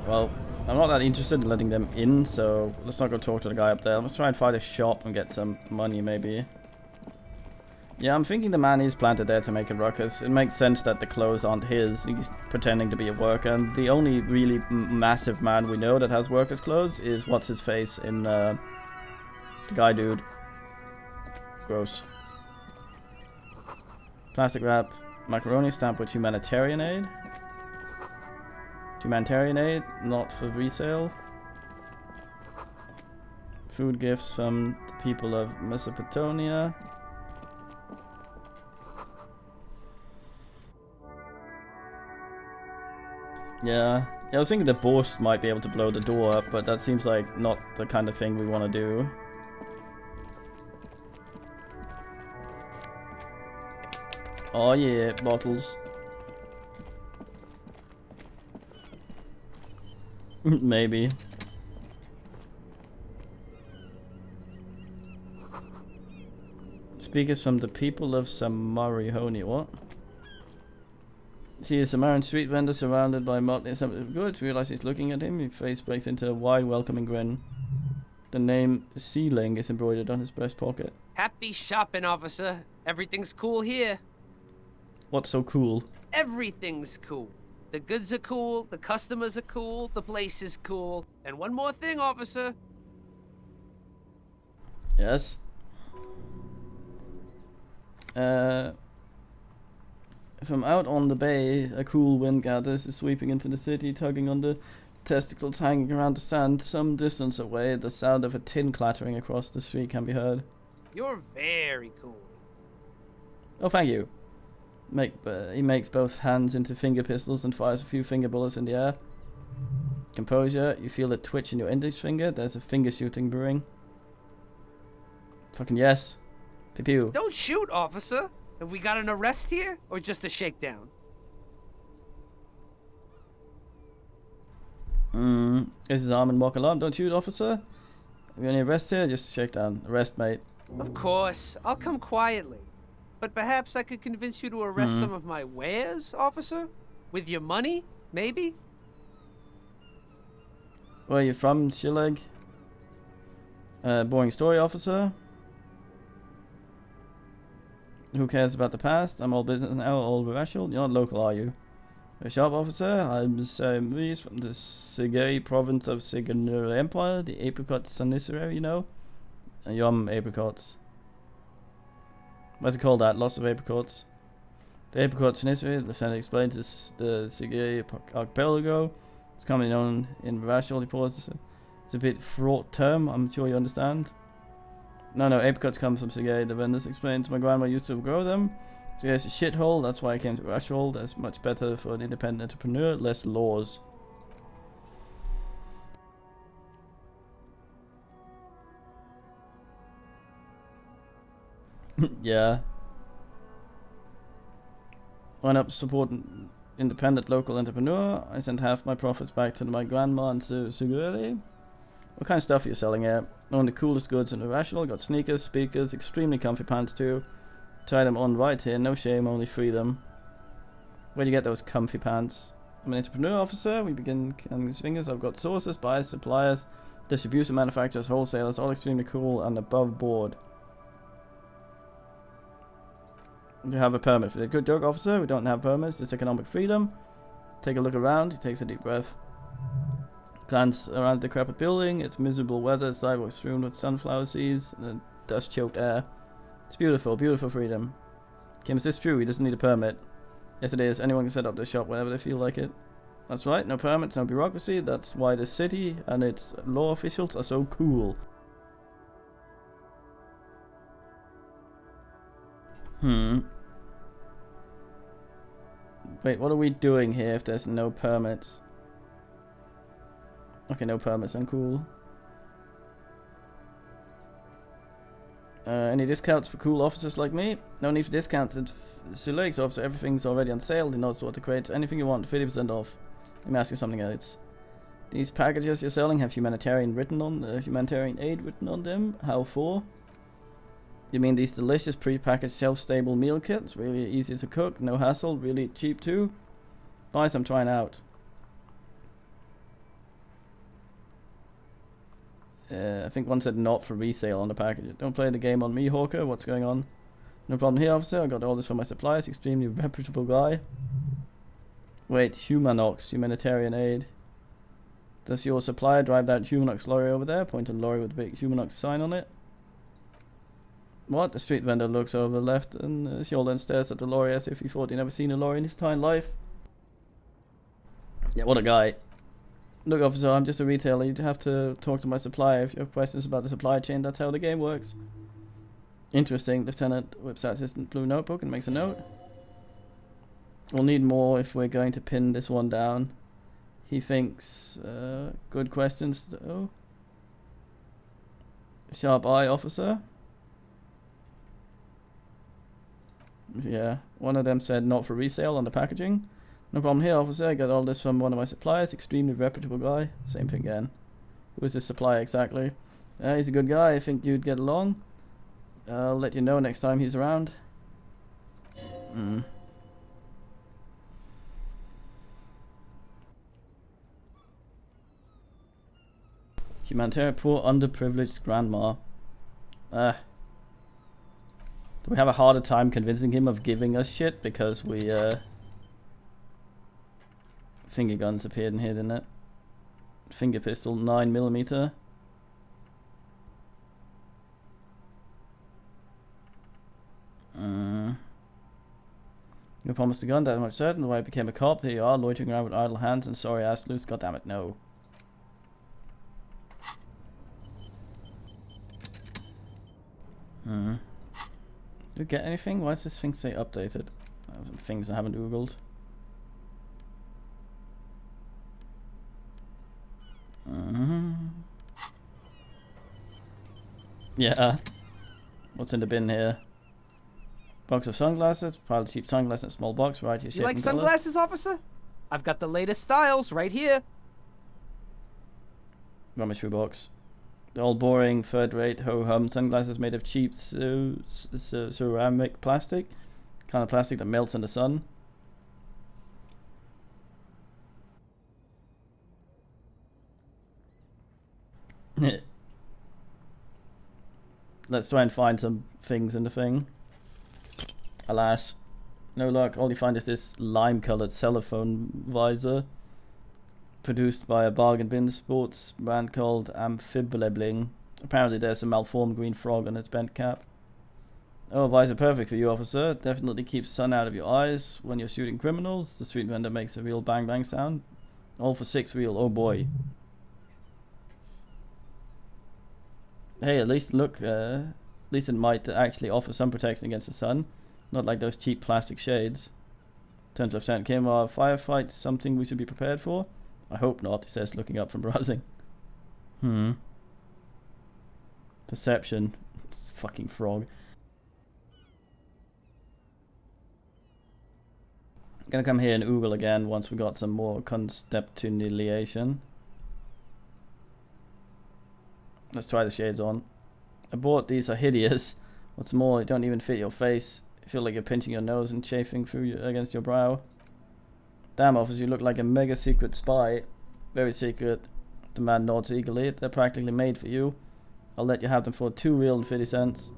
Well, I'm not that interested in letting them in, so let's not go talk to the guy up there. Let's try and find a shop and get some money, maybe. Yeah, I'm thinking the man is planted there to make a ruckus. It makes sense that the clothes aren't his. He's pretending to be a worker, and the only really massive man we know that has workers' clothes is what's-his-face in the guy dude. Gross. Plastic wrap, macaroni stamped with humanitarian aid. Humanitarian aid, not for resale. Food gifts from the people of Mesopotamia. Yeah, I was thinking the Borscht might be able to blow the door up, but that seems like not the kind of thing we want to do. Oh yeah, bottles. Maybe. Speakers from the people of Samarihoni. What? See a Samaran street vendor surrounded by motley assembly of goods. Realize he's looking at him. His face breaks into a wide, welcoming grin. The name Sealing is embroidered on his breast pocket. Happy shopping, officer. Everything's cool here. What's so cool? Everything's cool. The goods are cool, the customers are cool, the place is cool. And one more thing, officer. Yes. From out on the bay, a cool wind gathers, is sweeping into the city, tugging on the testicles hanging around the sand. Some distance away, the sound of a tin clattering across the street can be heard. You're very cool. Oh, thank you. He makes both hands into finger pistols and fires a few finger bullets in the air. Composure, you feel a twitch in your index finger. There's a finger shooting brewing. Fucking yes. Pew pew. Don't shoot, officer. Have we got an arrest here, or just a shakedown? This is arm and walk alarm. Don't shoot, officer. Have you any arrests here? Just a shakedown. Arrest, mate. Of course. I'll come quietly. But perhaps I could convince you to arrest some of my wares, officer? With your money, maybe? Where are you from, Shilleg? Boring story, officer. Who cares about the past? I'm all business now, all rational. You're not local, are you? A shop officer? I'm Sir Maurice from the Sigay province of Siganur Empire, the apricot Sanisera, you know? Yum apricots. What's it called that? Lots of apricots. The apricot Sanisera, the lieutenant explains, is the Sigay archipelago. It's commonly known in Varashal. He paused. It's a bit fraught term, I'm sure you understand. No, apricots come from Sigay. The vendors explains my grandma used to grow them. Sigay's a shithole, that's why I came to Varashal. That's much better for an independent entrepreneur, less laws. Yeah. Went up to support an independent local entrepreneur. I sent half my profits back to my grandma and to Suguri. What kind of stuff are you selling here? One of the coolest goods in Irrational. Got sneakers, speakers, extremely comfy pants too. Try them on right here, no shame, only freedom. Where do you get those comfy pants? I'm an entrepreneur officer. We begin counting his fingers. I've got sources, buyers, suppliers, distribution manufacturers, wholesalers, all extremely cool and above board. You have a permit for the good dog officer. We don't have permits. It's economic freedom. Take a look around. He takes a deep breath. Glance around the decrepit building. It's miserable weather. Sidewalks strewn with sunflower seeds and dust-choked air. It's beautiful, beautiful freedom. Kim, is this true? He doesn't need a permit. Yes, it is. Anyone can set up their shop whenever they feel like it. That's right. No permits, no bureaucracy. That's why the city and its law officials are so cool. Wait, what are we doing here if there's no permits? Okay, no permits, I'm cool. Any discounts for cool officers like me? No need for discounts. At Suleik's officer, everything's already on sale. He knows what to create. Anything you want, 50% off. Let me ask you something else. These packages you're selling have humanitarian aid written on them. How for? You mean these delicious pre-packaged shelf-stable meal kits? Really easy to cook, no hassle, really cheap too? Buy some, trying out. I think one said not for resale on the package. Don't play the game on me, Hawker. What's going on? No problem here, officer. I got all this from my suppliers. Extremely reputable guy. Wait, Humanox, humanitarian aid. Does your supplier drive that Humanox lorry over there? Point to the lorry with the big Humanox sign on it. What? The street vendor looks over left and shoulder and stares at the lorry as if he thought he'd never seen a lorry in his entire life. Yeah, what a guy. Look, officer, I'm just a retailer. You'd have to talk to my supplier if you have questions about the supply chain. That's how the game works. Interesting. Lieutenant whips out his blue notebook and makes a note. We'll need more if we're going to pin this one down. He thinks, good questions though. Sharp eye, officer. Yeah, one of them said not for resale on the packaging. No problem here, officer. I got all this from one of my suppliers. Extremely reputable guy. Same thing again. Who is this supplier exactly? He's a good guy. I think you'd get along. I'll let you know next time he's around. Humanitarian poor underprivileged grandma. Do we have a harder time convincing him of giving us shit because we finger guns appeared in here, didn't it? Finger pistol 9mm. You promised a gun, that much certain. The way I became a cop, there you are, loitering around with idle hands and sorry ass loose. Goddammit, no. Did we get anything? Why does this thing say updated? Some things I haven't googled. Yeah. What's in the bin here? Box of sunglasses, pile of cheap sunglasses in a small box, right? You like sunglasses, officer? I've got the latest styles right here. Rummage through box. The old boring, third-rate, ho-hum sunglasses made of cheap ceramic plastic. Kind of plastic that melts in the sun. Let's try and find some things in the thing. Alas, no luck. All you find is this lime-colored cellophane visor, produced by a bargain bin sports brand called Amphiblebbling. Apparently there's a malformed green frog on its bent cap. Oh, visor perfect for you, officer. Definitely keeps sun out of your eyes when you're shooting criminals. The street vendor makes a real bang bang sound. All for 6 real, oh boy. Hey, at least look, at least it might actually offer some protection against the sun. Not like those cheap plastic shades. Turn to Lieutenant Kim, are firefights something we should be prepared for? I hope not, he says, looking up from browsing. Perception. Fucking frog. I'm gonna come here and oogle again once we got some more consteptunilation. Let's try the shades on. I bought these, are hideous. What's more, they don't even fit your face. You feel like you're pinching your nose and chafing through against your brow. Damn, officer, you look like a mega secret spy. Very secret. The man nods eagerly. They're practically made for you. I'll let you have them for 2 real and 50 cents.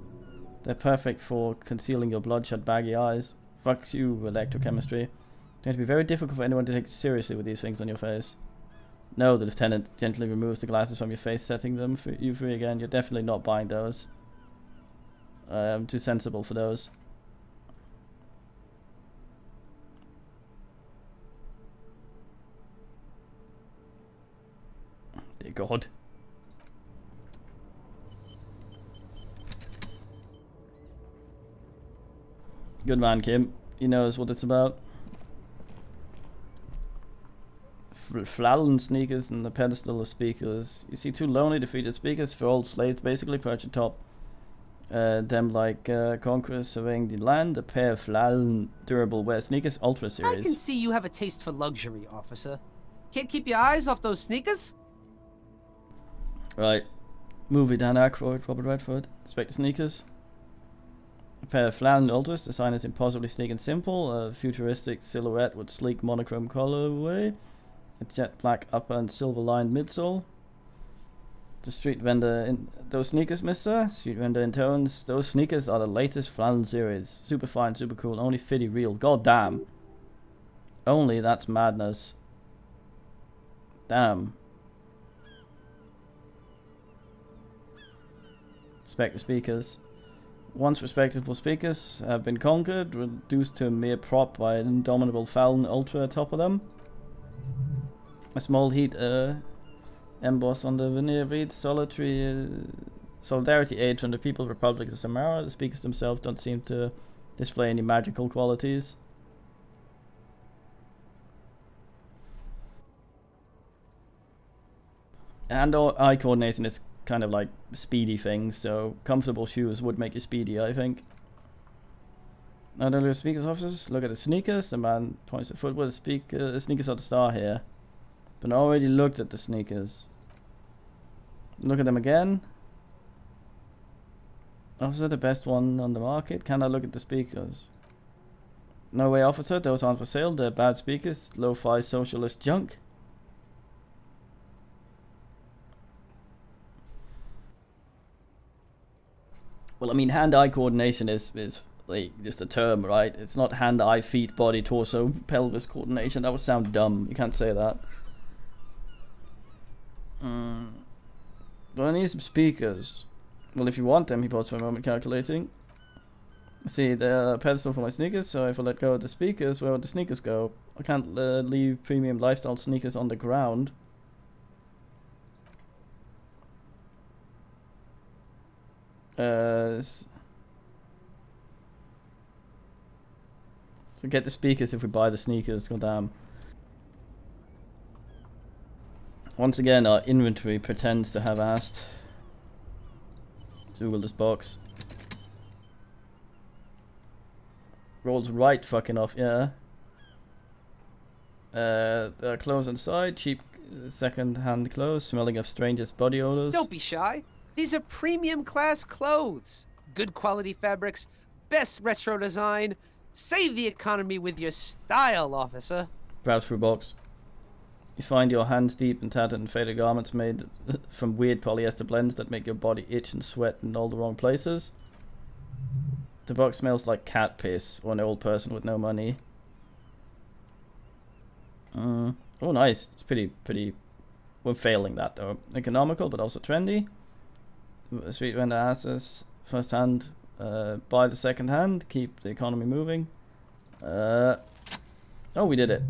They're perfect for concealing your bloodshot baggy eyes. Fucks you, electrochemistry. It's going to be very difficult for anyone to take you seriously with these things on your face. No, the lieutenant gently removes the glasses from your face, setting them for you free again. You're definitely not buying those. I'm too sensible for those. Dear God. Good man, Kim. He knows what it's about. Flallen sneakers and the pedestal of speakers. You see, too lonely defeated speakers for old slaves basically perch atop them like conquerors surveying the land. A pair of Flallen durable wear sneakers, Ultra Series. I can see you have a taste for luxury, officer. Can't keep your eyes off those sneakers? Right. Movie Dan Aykroyd, Robert Redford. Inspector sneakers. A pair of Flallen Ultras. Design is impossibly sleek and simple. A futuristic silhouette with sleek monochrome colorway. A jet black upper and silver lined midsole. The street vendor in those sneakers, mister? Street vendor intones. Those sneakers are the latest Flallen series. Super fine, super cool, only 50 real. God damn. Only, that's madness. Damn. Inspector speakers. Once respectable speakers have been conquered, reduced to a mere prop by an indomitable Flallen Ultra atop of them. A small heat emboss on the veneer reads Solidarity Aid from the People's Republic of Samara. The speakers themselves don't seem to display any magical qualities. And eye coordination is kind of like speedy things, so comfortable shoes would make you speedy, I think. Now the speakers officers, look at the sneakers. The man points at footwear. The sneakers are the star here. But I already looked at the sneakers. Look at them again. Officer, the best one on the market. Can I look at the speakers? No way, officer. Those aren't for sale. They're bad speakers. Lo-fi socialist junk. Well, I mean, hand-eye coordination is like just a term, right? It's not hand-eye, feet, body, torso, pelvis coordination. That would sound dumb. You can't say that. But I need some speakers. Well, if you want them, he paused for a moment, calculating. See, they're a pedestal for my sneakers, so if I let go of the speakers, where would the sneakers go? I can't leave premium lifestyle sneakers on the ground. So get the speakers if we buy the sneakers, goddamn. Once again, our inventory pretends to have asked. Let's Google this box. Rolls right fucking off, yeah. There are clothes inside, cheap second-hand clothes, smelling of strangest body odors. Don't be shy. These are premium class clothes. Good quality fabrics, best retro design. Save the economy with your style, officer. Browse through box. You find your hands deep in tattered and faded garments made from weird polyester blends that make your body itch and sweat in all the wrong places. The box smells like cat piss or an old person with no money. Oh, nice. It's pretty. We're failing that though. Economical, but also trendy. Street vendor asses. First hand. Buy the second hand. Keep the economy moving. Oh, we did it.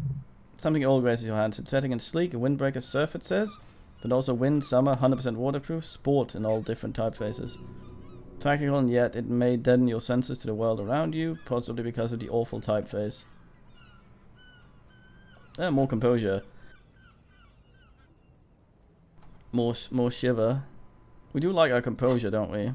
Something old graces your hands. It's setting and sleek. A windbreaker surf, it says. But also wind, summer, 100% waterproof. Sport in all different typefaces. Practical, and yet it may deaden your senses to the world around you, possibly because of the awful typeface. More composure. More shiver. We do like our composure, don't we?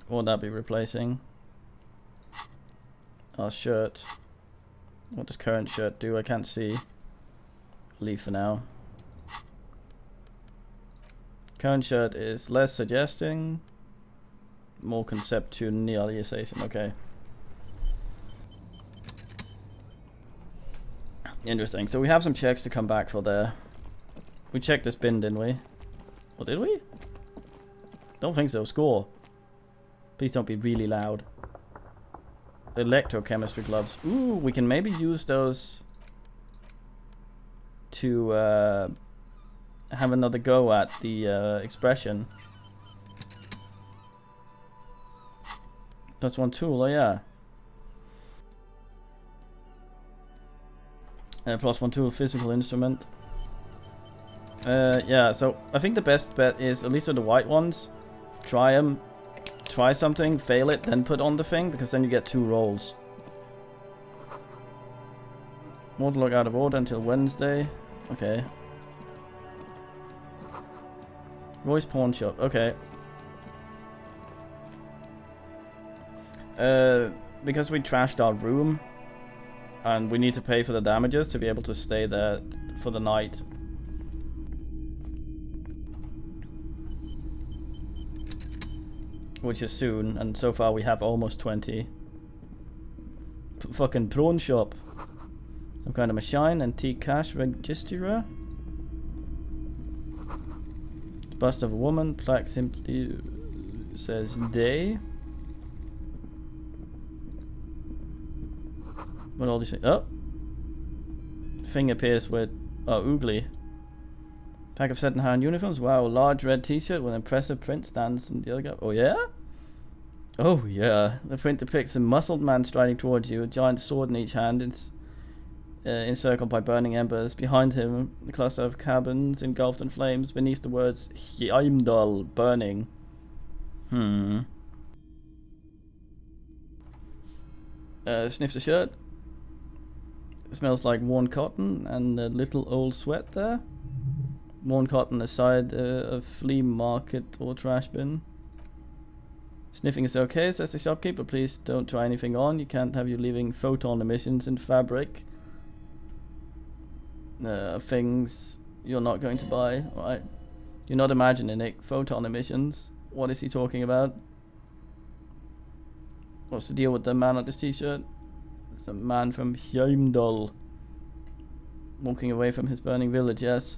What would that be replacing? Our shirt. What does current shirt do? I can't see. Leave for now. Current shirt is less suggesting. More conceptualization. Okay. Interesting. So we have some checks to come back for there. We checked this bin, didn't we? Or did we? Don't think so. Score. Please don't be really loud. Electrochemistry gloves. Ooh, we can maybe use those to have another go at the expression. That's one tool, oh yeah. Plus one tool, physical instrument. Yeah, so I think the best bet is, at least with the white ones, try them. Try something, fail it, then put on the thing, because then you get 2 rolls. Water log out of order until Wednesday. Okay. Roy's Pawn Shop. Okay. Because we trashed our room, and we need to pay for the damages to be able to stay there for the night. Which is soon, and so far we have almost 20. Fucking prawn shop. Some kind of machine, antique cash register. Bust of a woman, plaque simply says day. What all these things? Oh! Thing appears with oogly. Pack of second-hand uniforms. Wow, large red t-shirt with impressive print stands in the other guy. Oh yeah? Oh yeah. The print depicts a muscled man striding towards you, a giant sword in each hand, encircled by burning embers. Behind him, the cluster of cabins engulfed in flames. Beneath the words Heimdall burning. Sniffs the shirt. It smells like worn cotton and a little old sweat there. Worn cotton aside, a flea market or trash bin. Sniffing is okay, says the shopkeeper. Please don't try anything on. You can't have you leaving photon emissions in fabric. Things you're not going to buy, right? You're not imagining it. Photon emissions. What is he talking about? What's the deal with the man on this t-shirt? It's a man from Heimdall. Walking away from his burning village, yes.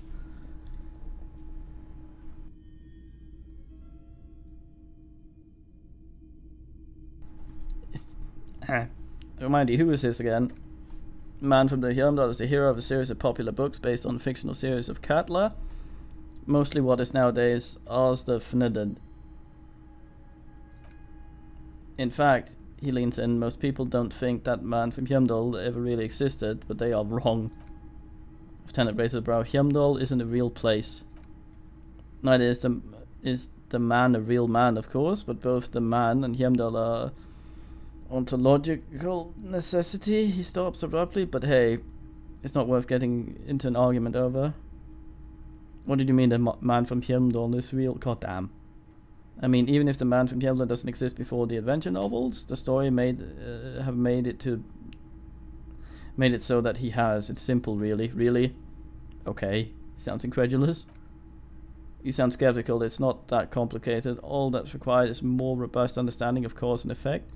Remind you, who is this again? Man from the Heimdall is the hero of a series of popular books based on the fictional series of Katla. Mostly what is nowadays Asdafnidden. In fact, he leans in, most people don't think that man from Heimdall ever really existed, but they are wrong. Lieutenant raises brow. Heimdall isn't a real place. Neither is the man a real man, of course, but both the man and Heimdall are ontological necessity. He stops abruptly, but hey, it's not worth getting into an argument over. What did you mean the man from Heimdall is real? God damn. I mean, even if the man from Heimdall doesn't exist before the adventure novels, the story have made it so that he has. It's simple, really. Really? Okay. Sounds incredulous. You sound skeptical. It's not that complicated. All that's required is more robust understanding of cause and effect.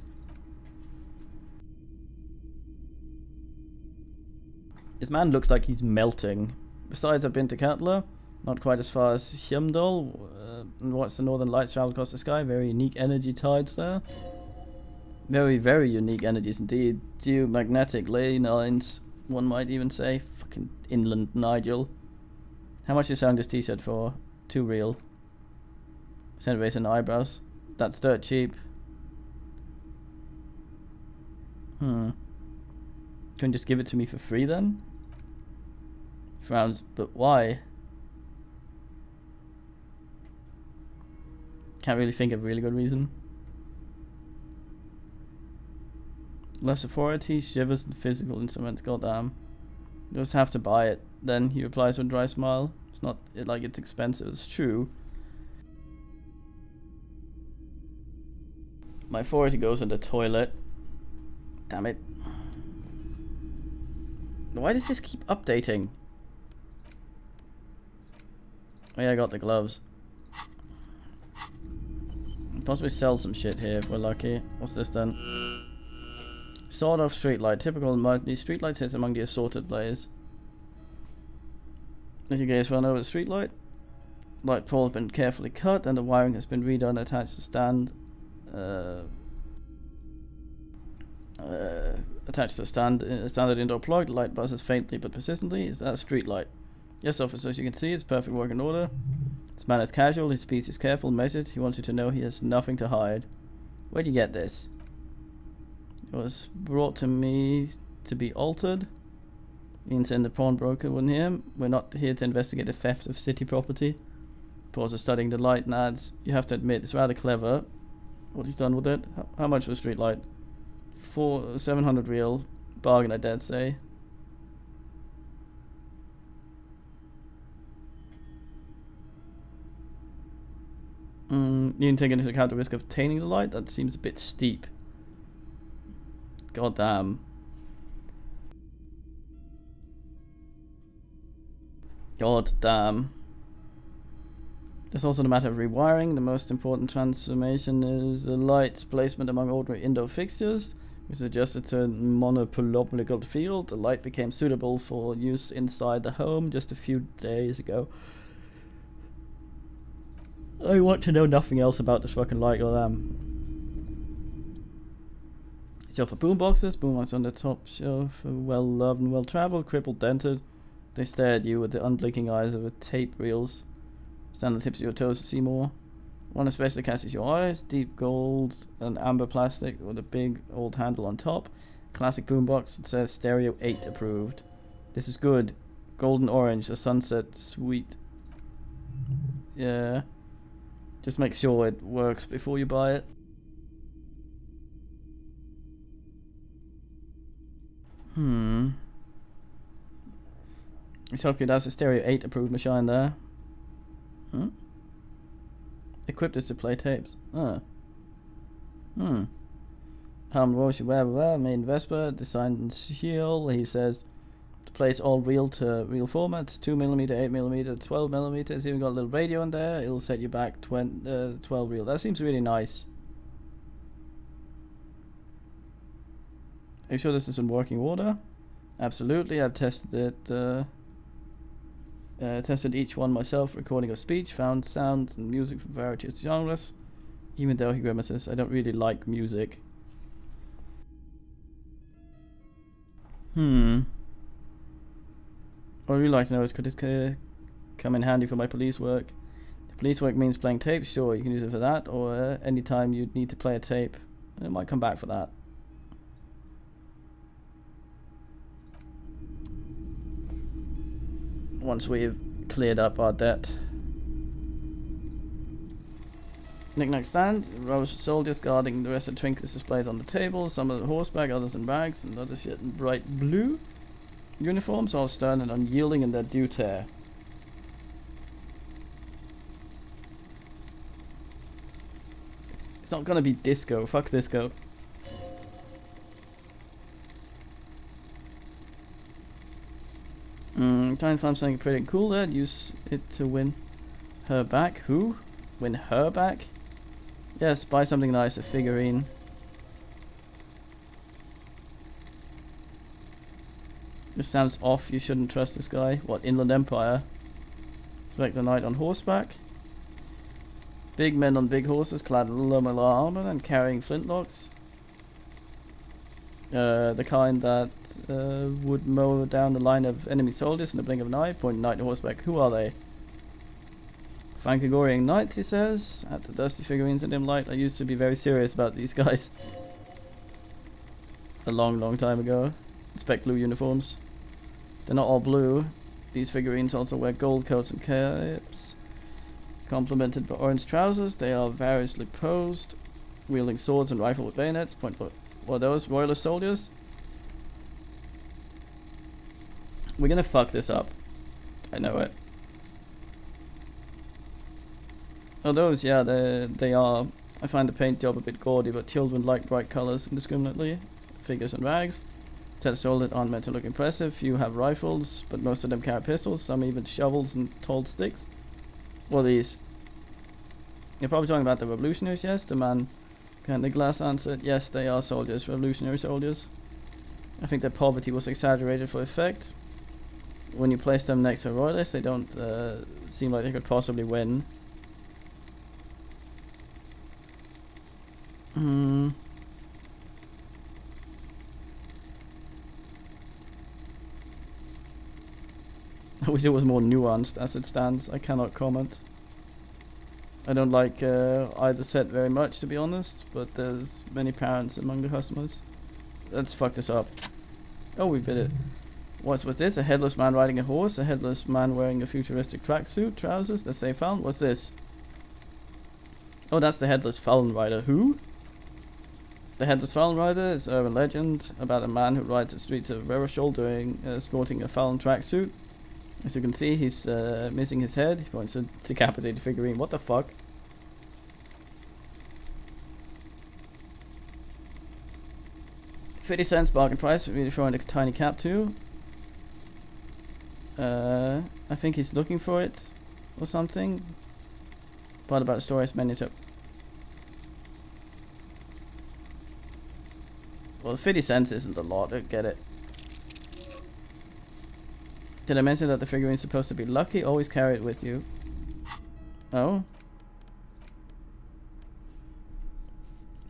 This man looks like he's melting. Besides, I've been to Katla. Not quite as far as Heimdall. And watched the northern lights travel across the sky. Very unique energy tides there. Very, very unique energies indeed. Geomagnetic ley lines, one might even say. Fucking inland Nigel. How much are you selling this t-shirt for? Too real. Center base and eyebrows. That's dirt cheap. Couldn't just give it to me for free then? Frowns, but why? Can't really think of a really good reason. Less authority, shivers, and physical instruments. Goddamn. You just have to buy it. Then he replies with a dry smile. It's not like it's expensive. It's true. My authority goes in the toilet. Damn it. Why does this keep updating? Oh yeah, I got the gloves. Possibly sell some shit here if we're lucky. What's this then? Sawed off streetlight. Typical multi streetlight sits among the assorted blaze. As you gaze well over the streetlight, light pole has been carefully cut and the wiring has been redone, attached to stand. Attached to the standard indoor plug. The light buzzes faintly but persistently. Is that a streetlight? Yes, officer, as you can see, it's perfect working order. This man is casual, his speech is careful, measured. He wants you to know he has nothing to hide. Where'd you get this? It was brought to me to be altered. Ian said the pawnbroker wouldn't hear him. We're not here to investigate the theft of city property. Pauses studying the light and adds, you have to admit, it's rather clever what he's done with it. How much for a street light? 700 real. Bargain, I dare say. You didn't take into account the risk of obtaining the light? That seems a bit steep. God damn. God damn. There's also the matter of rewiring. The most important transformation is the light's placement among ordinary indoor fixtures, which is adjusted to a monopoloptical field. The light became suitable for use inside the home just a few days ago. I want to know nothing else about this fucking light, goddamn. Shelf for boomboxes. Boomboxes on the top shelf. Well loved and well traveled. Crippled, dented. They stare at you with the unblinking eyes of a tape reels. Stand on the tips of your toes to see more. One especially catches your eyes. Deep gold and amber plastic with a big old handle on top. Classic boombox. It says Stereo 8 approved. This is good. Golden orange. A sunset sweet. Yeah. Just make sure it works before you buy it. It's hopefully that's a Stereo 8 approved machine there. Equipped us to play tapes. Helm Roshi, where, main Vesper, designed in Seoul. He says to place all reel to reel formats, 2mm, 8mm, 12mm. It's even got a little radio in there. It'll set you back 12 reel. That seems really nice. Are you sure this is in working order? Absolutely, I've tested it. Tested each one myself, recording of speech, found sounds and music from various genres. Even though he grimaces, I don't really like music. What I'd really like to know is, could this come in handy for my police work? If police work means playing tapes, sure, you can use it for that, or anytime you'd need to play a tape, it might come back for that. Once we've cleared up our debt. Knick-knack stand, rows of soldiers guarding the rest of the trinkets displayed on the table, some of the horseback, others in rags, and other shit in bright blue uniforms, all stern and unyielding in their duty. It's not gonna be disco, fuck disco. Try and find something pretty cool there, use it to win her back. Who? Win her back? Yes, buy something nice, a figurine. This sounds off, you shouldn't trust this guy. What, Inland Empire? Expect the knight on horseback. Big men on big horses, clad in lumber armor and carrying flintlocks. The kind that would mow down the line of enemy soldiers in the blink of an eye, pointing knight to horseback. Who are they? Phantasmagorian knights, he says. At the dusty figurines in dim light, I used to be very serious about these guys. A long time ago. Inspect blue uniforms. They're not all blue. These figurines also wear gold coats and capes, complemented by orange trousers. They are variously posed, wielding swords and rifle with bayonets. Point for what are those? Royalist soldiers? We're gonna fuck this up. I know it. Oh, those, yeah, they are. I find the paint job a bit gaudy, but children like bright colours indiscriminately. Figures and rags. Ted soldiers aren't meant to look impressive. Few have rifles, but most of them carry pistols. Some even shovels and tall sticks. What are these? You're probably talking about the revolutionaries, yes? The man behind the glass answered, yes, they are soldiers, revolutionary soldiers. I think their poverty was exaggerated for effect. When you place them next to royalists, they don't seem like they could possibly win. I wish it was more nuanced as it stands. I cannot comment. I don't like either set very much, to be honest, but there's many parents among the customers. Let's fuck this up. Oh, we did it. What's this? A headless man riding a horse? A headless man wearing a futuristic tracksuit? Trousers that say Falun? What's this? Oh, that's the headless Falun rider. Who? The headless Falun rider is an urban legend about a man who rides the streets of Revachol sporting a Falun tracksuit. As you can see, he's missing his head. He points a decapitated figurine. What the fuck? $0.50 bargain price. Really throwing a tiny cap too. I think he's looking for it or something. Part about the story is many. Well, 50 cents isn't a lot. I get it. Did I mention that the figurine's supposed to be lucky? Always carry it with you. Oh.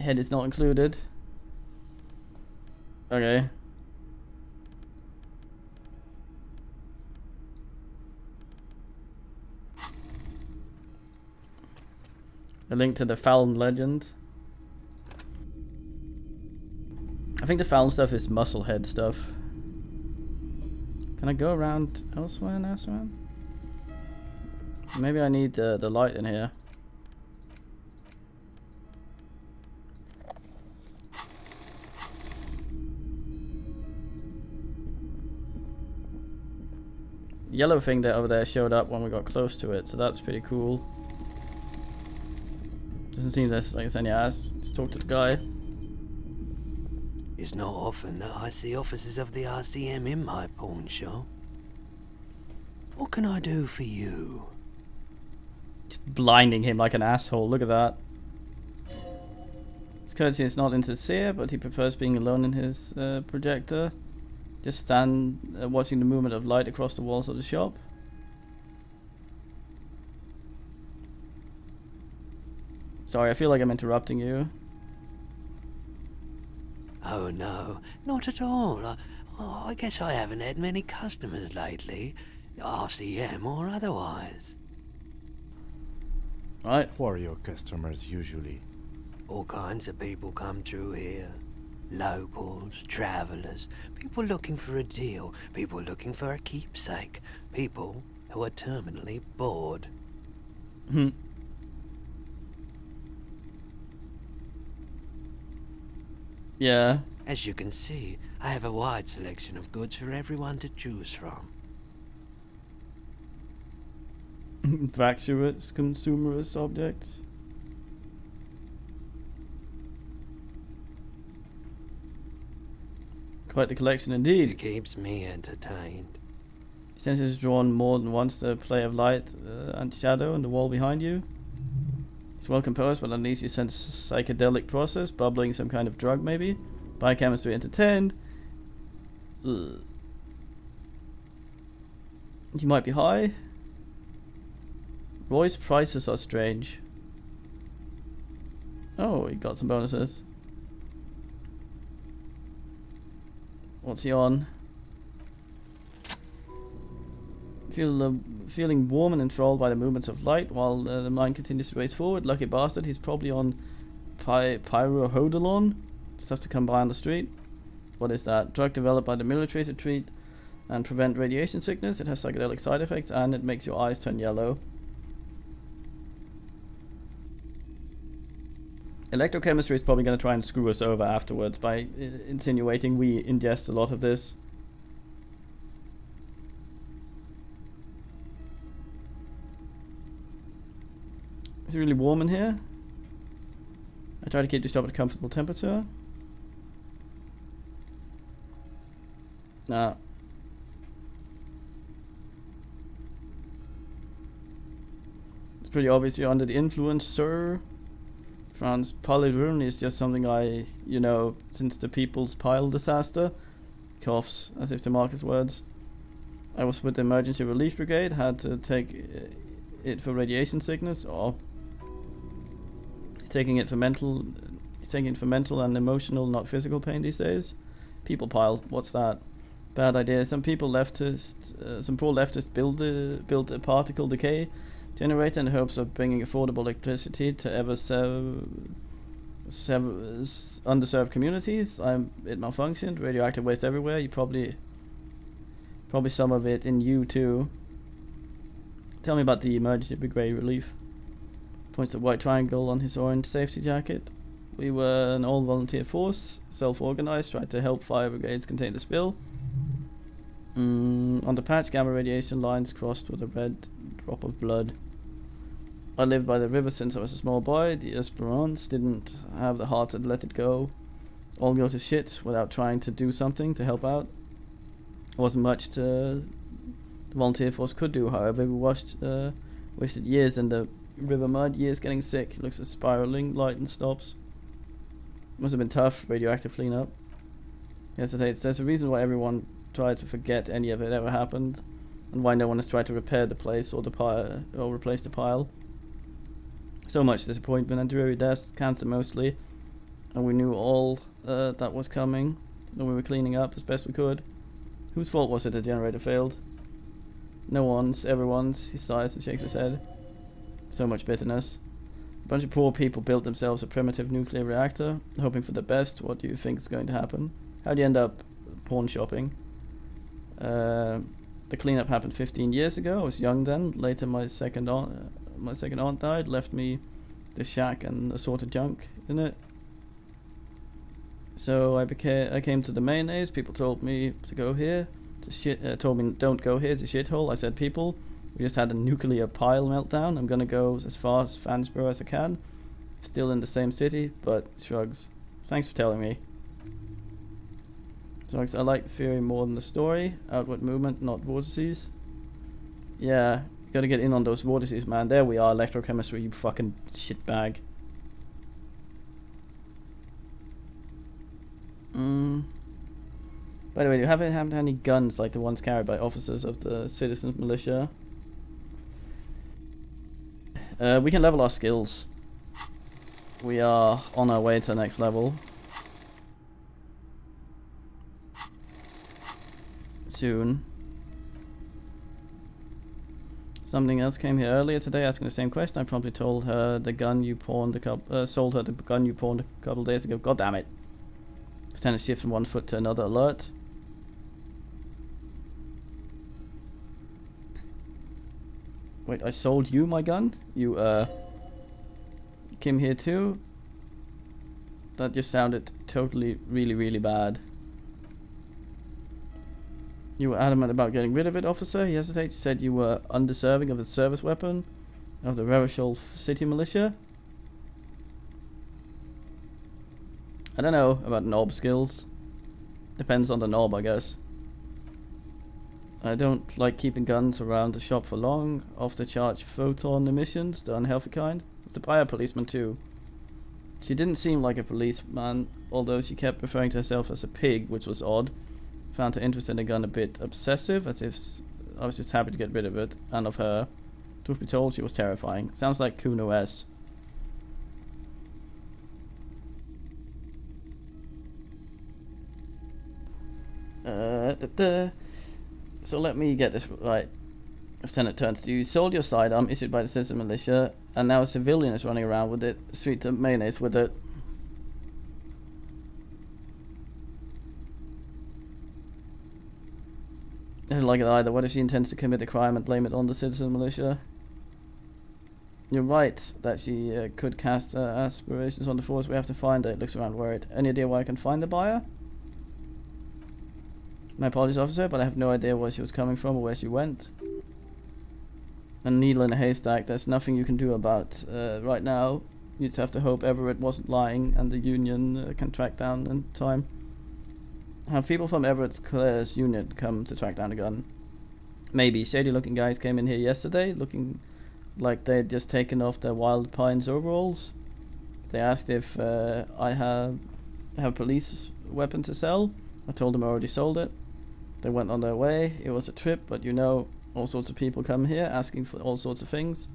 Head is not included. Okay. A link to the Falun legend. I think the Falun stuff is musclehead stuff. Can I go around elsewhere in Asaran? Maybe I need the light in here. Yellow thing that over there showed up when we got close to it, so that's pretty cool. There's Doesn't seem this like it's any ass. Let's talk to the guy. It's not often that I see officers of the RCM in my pawn shop. What can I do for you? Just blinding him like an asshole. Look at that. His courtesy is not insincere, but he prefers being alone in his projector. Just stand watching the movement of light across the walls of the shop. Sorry, I feel like I'm interrupting you. Oh no, not at all. I guess I haven't had many customers lately, RCM or otherwise. Right. Who are your customers usually? All kinds of people come through here. Locals, travellers, people looking for a deal, people looking for a keepsake, people who are terminally bored. Yeah. As you can see, I have a wide selection of goods for everyone to choose from. Vacuous consumerist objects. Quite the collection indeed. It keeps me entertained. Since it's drawn more than once the play of light and shadow on the wall behind you. It's well composed, but underneath you sense psychedelic process, bubbling some kind of drug maybe. Biochemistry entertained. Ugh. You might be high. Roy's prices are strange. Oh, he got some bonuses. What's he on? Feeling warm and enthralled by the movements of light while the mind continues to race forward. Lucky bastard, he's probably on pyrohodolon. Stuff to come by on the street. What is that? Drug developed by the military to treat and prevent radiation sickness. It has psychedelic side effects and it makes your eyes turn yellow. Electrochemistry is probably going to try and screw us over afterwards by insinuating we ingest a lot of this. Is it really warm in here? I try to keep the shop at a comfortable temperature. Nah. It's pretty obvious you're under the influence, sir. Franz Palirun is just something I, since the People's Pile disaster. Coughs, as if to mark his words. I was with the Emergency Relief Brigade, had to take it for radiation sickness. Oh. He's taking it for mental and emotional, not physical pain these days. People Pile, what's that? Bad idea. Some poor leftist built a particle decay generator in hopes of bringing affordable electricity to underserved communities. It malfunctioned. Radioactive waste everywhere. You probably some of it in you too. Tell me about the emergency brigade relief. Points to a white triangle on his orange safety jacket. We were an all-volunteer force, self-organized, tried to help fire brigades contain the spill. On the patch, gamma radiation lines crossed with a red drop of blood. I lived by the river since I was a small boy. The Esperance didn't have the heart to let it go. All go to shit without trying to do something to help out. Wasn't much the volunteer force could do, however. We wasted years in the river mud, years getting sick. Looks at spiraling, light and stops. Must have been tough, radioactive cleanup. He hesitates. There's a reason why everyone tried to forget any of it ever happened, and why no one has tried to repair the place or the pile or replace the pile. So much disappointment and dreary deaths, cancer mostly, and we knew all that was coming, and we were cleaning up as best we could. Whose fault was it the generator failed? No one's, everyone's. He sighs and shakes his head. So much bitterness. A bunch of poor people built themselves a primitive nuclear reactor, hoping for the best. What do you think is going to happen? How do you end up pawn shopping? The cleanup happened 15 years ago. I was young then. Later, my second aunt died, left me this shack and assorted junk in it. So I came to the mayonnaise. People told me to go here. Told me don't go here. It's a shithole. I said, people, we just had a nuclear pile meltdown. I'm gonna go as far as Fansborough as I can. Still in the same city, but shrugs. Thanks for telling me. Shrugs, I like the theory more than the story. Outward movement, not vortices. Yeah, gotta get in on those vortices, man. There we are, electrochemistry, you fucking shitbag. By the way, do you haven't had any guns like the ones carried by officers of the citizens militia? We can level our skills. We are on our way to the next level. Soon. Something else came here earlier today asking the same question. I promptly told her the gun you pawned sold her the gun you pawned a couple days ago. God damn it. Lieutenant shift from one foot to another alert. Wait, I sold you my gun? You came here too? That just sounded totally really bad. You were adamant about getting rid of it, officer. He hesitated. Said you were undeserving of a service weapon of the Revachol City Militia. I don't know about knob skills. Depends on the knob, I guess. I don't like keeping guns around the shop for long. Off the charge photon emissions, the unhealthy kind. Was the buyer policeman too? She didn't seem like a policeman, although she kept referring to herself as a pig, which was odd. Found her interest in the gun a bit obsessive, as if I was just happy to get rid of it, and of her. Truth be told, she was terrifying. Sounds like Kuno S. So let me get this right. Lieutenant turns to you. You sold your sidearm issued by the citizen militia, and now a civilian is running around with it. Street of mayonnaise with it. I don't like it either. What if she intends to commit a crime and blame it on the citizen militia? You're right that she could cast aspirations on the force. We have to find her. It looks around worried. Any idea where I can find the buyer? My apologies, officer, but I have no idea where she was coming from or where she went. A needle in a haystack. There's nothing you can do about right now. You just have to hope Everett wasn't lying and the Union can track down in time. Have people from Everett's Claire's unit come to track down a gun? Maybe. Shady looking guys came in here yesterday looking like they'd just taken off their Wild Pines overalls. They asked if I have a police weapon to sell. I told them I already sold it. They went on their way. It was a trip, but you know, all sorts of people come here asking for all sorts of things.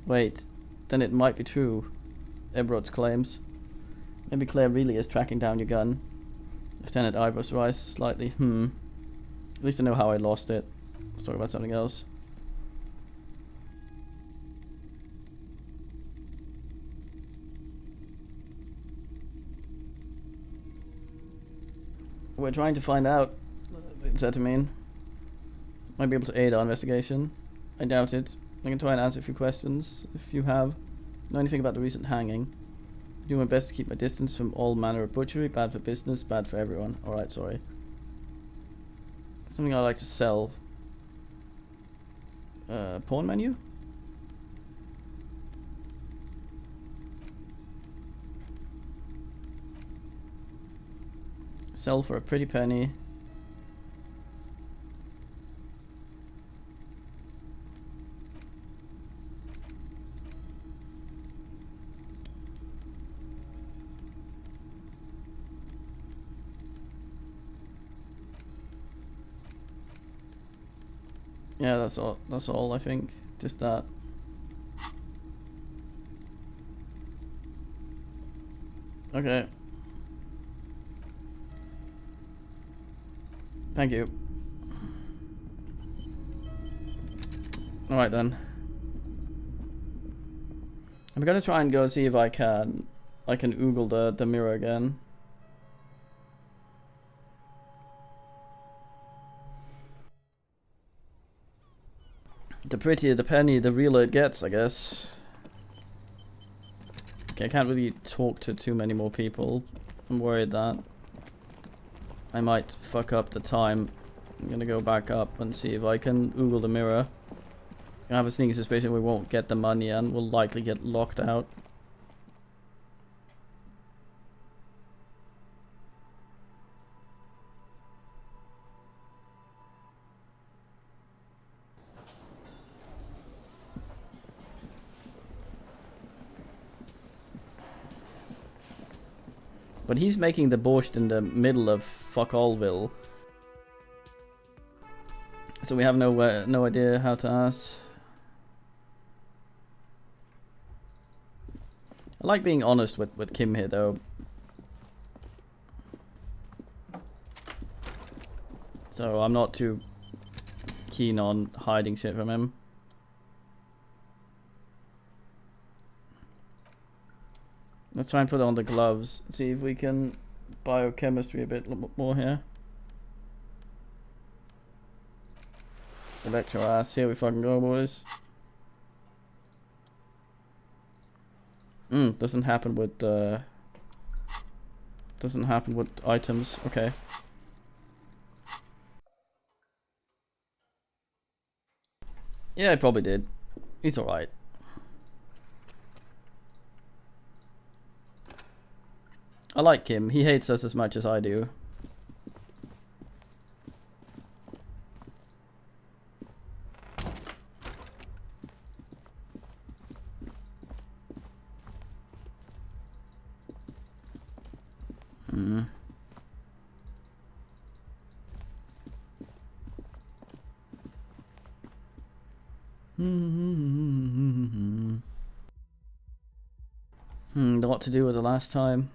Wait, then it might be true. Everett's claims. Maybe Claire really is tracking down your gun. Lieutenant eyebrows rise slightly. At least I know how I lost it. Let's talk about something else. We're trying to find out, it said to me. Might be able to aid our investigation. I doubt it. I can try and answer a few questions, if you have. Know anything about the recent hanging? Do my best to keep my distance from all manner of butchery. Bad for business, bad for everyone. Alright, sorry. Something I like to sell. Pawn menu? Sell for a pretty penny. Yeah, that's all I think. Just that. Okay. Thank you. Alright then. I'm gonna try and go see if I can oogle the mirror again. The prettier the penny, the realer it gets, I guess. Okay, I can't really talk to too many more people. I'm worried that I might fuck up the time. I'm gonna go back up and see if I can oogle the mirror. I have a sneaking suspicion we won't get the money and we'll likely get locked out. But he's making the borscht in the middle of fuck allville. So we have no idea how to ask. I like being honest with Kim here though. So I'm not too keen on hiding shit from him. Let's try and put on the gloves. See if we can biochemistry a bit more here. Electro ass, here we fucking go, boys. Doesn't happen with items. Okay. Yeah, I probably did. He's alright. I like him. He hates us as much as I do. What to do with the last time?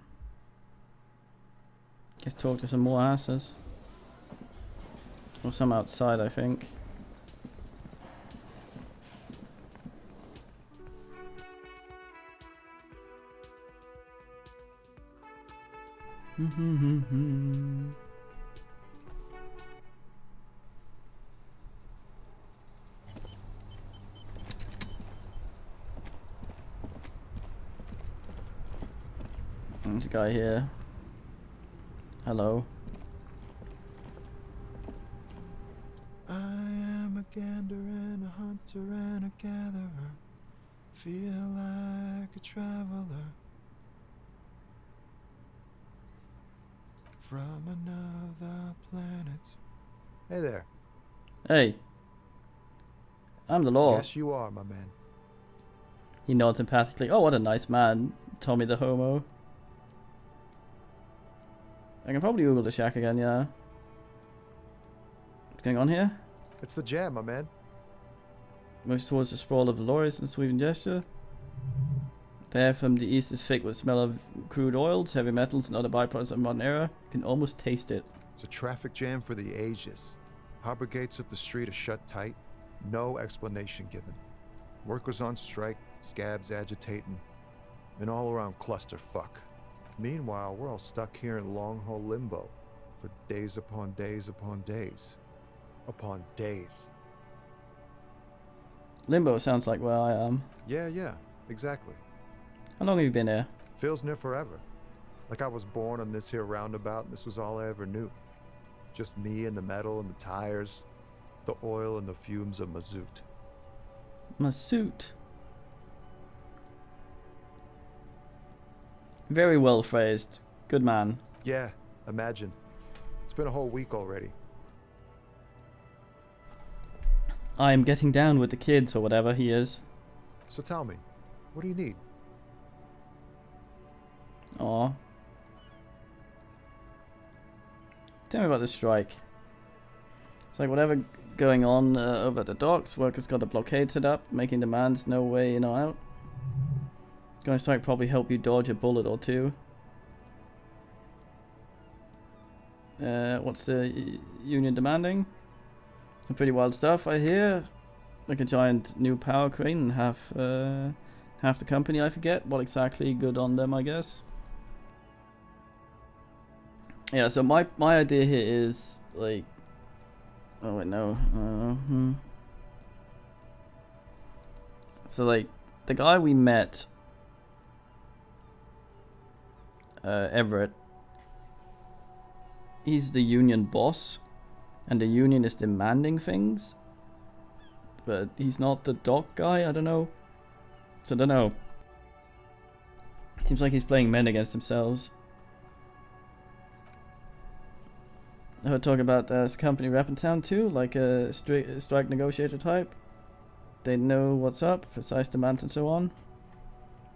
Guess talk to some more asses. Or some outside, I think. There's a guy here. Hello. I am a gander and a hunter and a gatherer. Feel like a traveler from another planet. Hey there. Hey. I'm the law. Yes, you are, my man. He nods empathically. Oh, what a nice man. Tommy the homo. I can probably Google the shack again, yeah. What's going on here? It's the jam, my man. Moves towards the sprawl of the lorries and sweeping gesture. The air from the east is thick with smell of crude oils, heavy metals, and other byproducts of modern era. You can almost taste it. It's a traffic jam for the ages. Harbor gates up the street are shut tight. No explanation given. Workers on strike, scabs agitating, an all-around clusterfuck. Meanwhile, we're all stuck here in long-haul limbo for days upon days upon days. Upon days. Limbo sounds like where I am. Yeah, exactly. How long have you been here? Feels near forever. Like I was born on this here roundabout and this was all I ever knew. Just me and the metal and the tires, the oil and the fumes of mazout. Mazout. Very well phrased. Good man. Yeah, imagine. It's been a whole week already. I am getting down with the kids or whatever he is. So tell me, what do you need? Aw. Tell me about the strike. It's like whatever going on over at the docks, workers got a blockade set up, making demands no way in or out. Going strike probably help you dodge a bullet or two. What's the union demanding? Some pretty wild stuff I hear. Like a giant new power crane and half the company I forget. What exactly good on them, I guess. Yeah, so my idea here is like, oh wait, no. So like the guy we met, Everett, he's the union boss, and the union is demanding things, but he's not the dock guy. I don't know. So I don't know. Seems like he's playing men against themselves. I heard talk about this company rep in town too, like a strike negotiator type. They know what's up, precise demands and so on.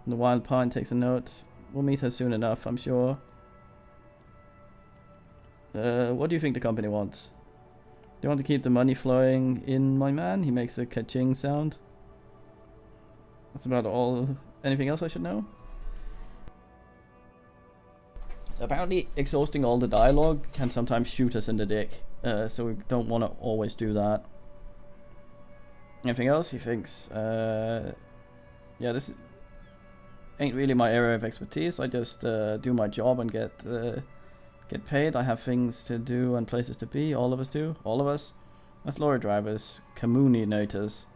And the Wild Pine takes a note. We'll meet her soon enough, I'm sure. What do you think the company wants? They want to keep the money flowing in, my man. He makes a ka-ching sound. That's about all. Anything else I should know? So apparently exhausting all the dialogue can sometimes shoot us in the dick. So we don't want to always do that. Anything else? He thinks, yeah, this ain't really my area of expertise. I just do my job and get paid. I have things to do and places to be. All of us do. All of us. As lorry drivers, communicators.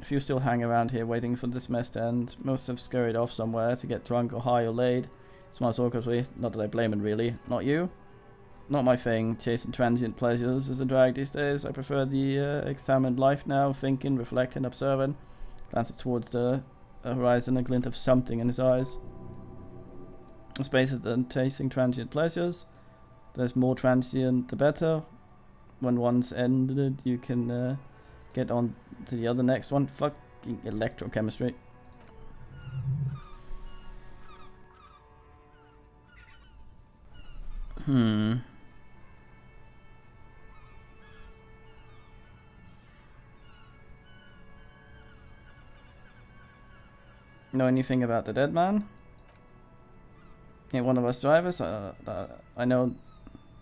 A few still hang around here waiting for this mess to end. Most have scurried off somewhere to get drunk or high or laid. Smiles awkwardly. Not that I blame him, really. Not you? Not my thing. Chasing transient pleasures is a drag these days. I prefer the examined life now. Thinking, reflecting, observing. Glances towards the horizon, a glint of something in his eyes. Space than chasing transient pleasures. There's more transient, the better. When one's ended, you can get on to the other next one. Fucking electrochemistry. Know anything about the dead man? Ain't one of us drivers? I know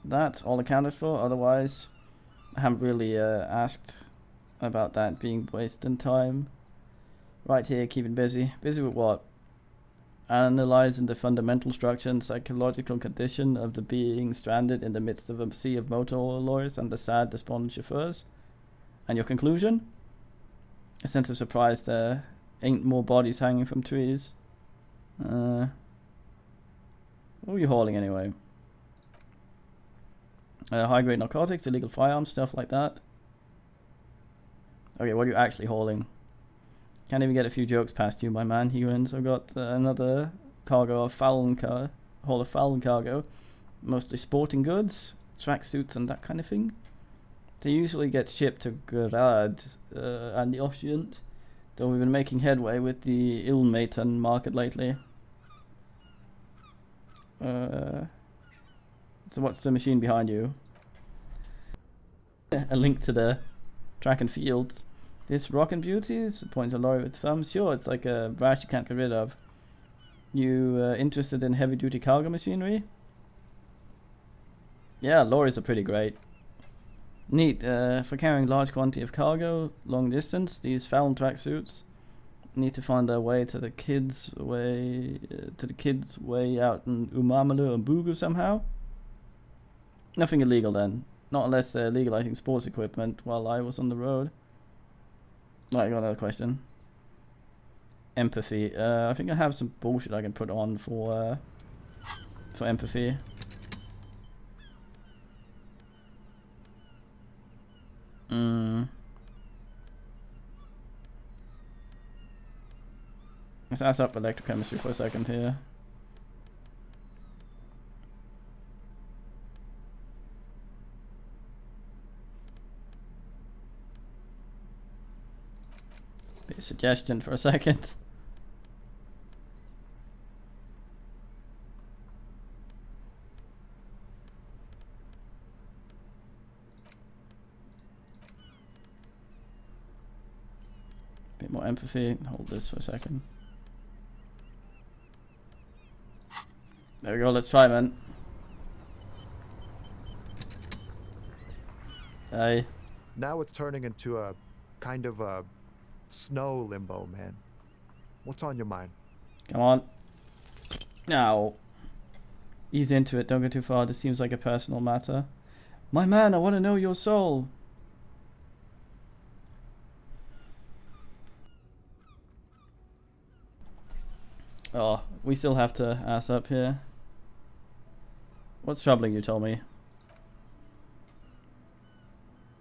that, all accounted for. Otherwise, I haven't really asked about that being wasting time. Right here, keeping busy. Busy with what? Analyzing the fundamental structure and psychological condition of the being stranded in the midst of a sea of motor lorries and the sad, despondent chauffeurs. And your conclusion? A sense of surprise there. Ain't more bodies hanging from trees. What were you hauling anyway? High-grade narcotics, illegal firearms, stuff like that. Okay, what are you actually hauling? Can't even get a few jokes past you, my man. He wins. I've got another cargo of haul of foul cargo. Mostly sporting goods, tracksuits and that kind of thing. They usually get shipped to Grad and the Ocean, though we've been making headway with the Ilmaton market lately. So what's the machine behind you? A link to the track and field. This Rockin' Beauty points a lorry with thumb. Sure, it's like a brash you can't get rid of. You interested in heavy duty cargo machinery? Yeah, lorries are pretty great. Neat. For carrying large quantity of cargo, long distance, these Fallon tracksuits need to find their way to the kids' way out in Umamalu and Bugu somehow. Nothing illegal then. Not unless they're legalizing sports equipment while I was on the road. Right, I got another question. Empathy. I think I have some bullshit I can put on for empathy. Let's ask up electrochemistry for a second here. Bit of suggestion for a second. Bit more empathy. Hold this for a second. There we go, let's try, man. Hey. Now it's turning into a kind of a snow limbo, man. What's on your mind? Come on. Now. Ease into it, don't go too far. This seems like a personal matter. My man, I want to know your soul. Oh, we still have to ass up here. What's troubling you, Tommy?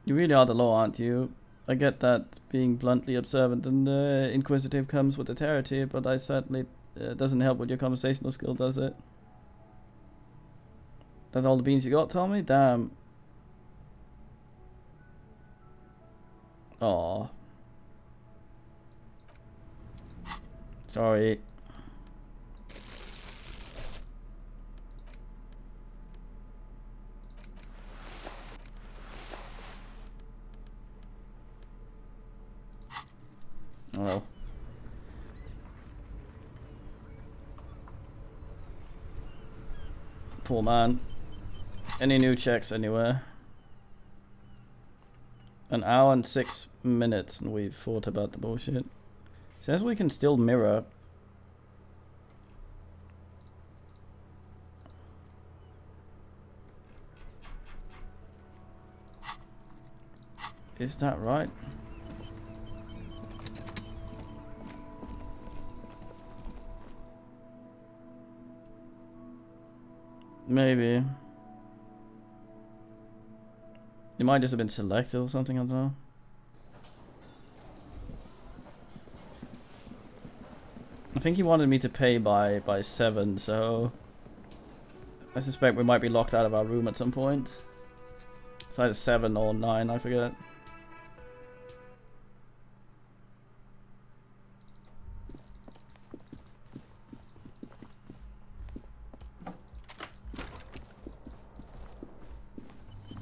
You really are the law, aren't you? I get that being bluntly observant and inquisitive comes with the territory, but I certainly doesn't help with your conversational skill, does it? That's all the beans you got, Tommy? Damn. Aw. Sorry. Poor man. Any new checks anywhere? An hour and 6 minutes and we've thought about the bullshit. Says we can still mirror. Is that right? Maybe. It might just have been selected or something, I don't know. I think he wanted me to pay by 7, so I suspect we might be locked out of our room at some point. It's either 7 or 9, I forget.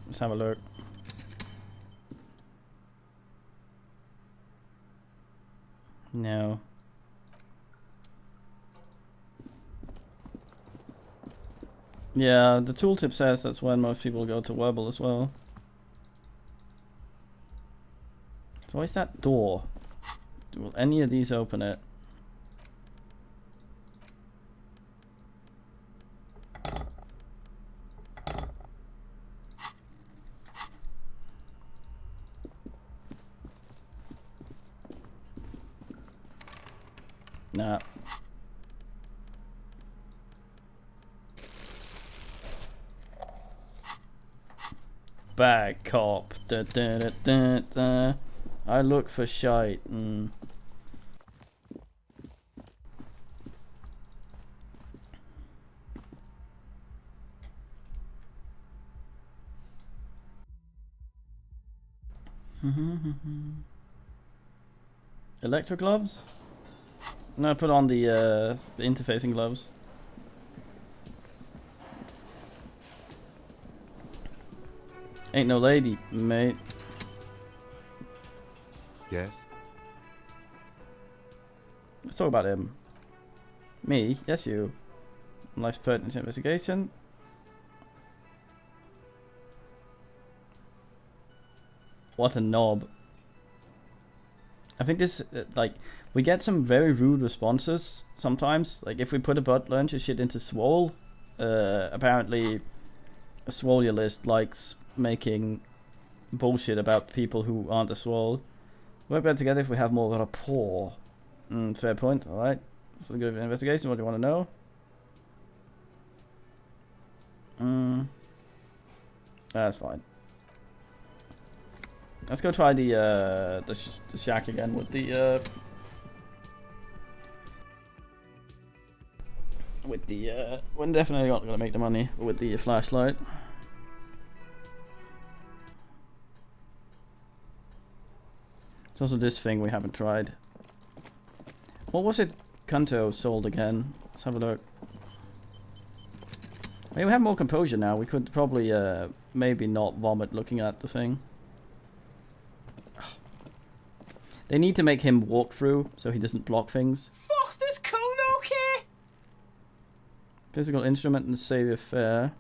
Let's have a look. No. Yeah, the tooltip says that's when most people go to Wurble as well. So where's that door? Will any of these open it? Nah. Bad cop. Da, da, da, da, da. I look for shite. Electro gloves? No, put on the interfacing gloves. Ain't no lady, mate. Yes? Let's talk about him. Me? Yes, you. Life's pertinent investigation. What a knob. I think this, like, we get some very rude responses sometimes. Like, if we put a butt launcher shit into Swole, apparently a Swolulist likes making bullshit about people who aren't a Swole. Work better together if we have more rapport. Fair point, alright. For the good of the investigation, what do you want to know? That's fine. Let's go try the shack again with the we're definitely not gonna make the money with the flashlight. It's also this thing we haven't tried. What was it Kanto sold again? Let's have a look. I mean, we have more composure now. We could probably maybe not vomit looking at the thing. They need to make him walk through so he doesn't block things. Fuck, this cool, okay? Physical instrument and savior fair.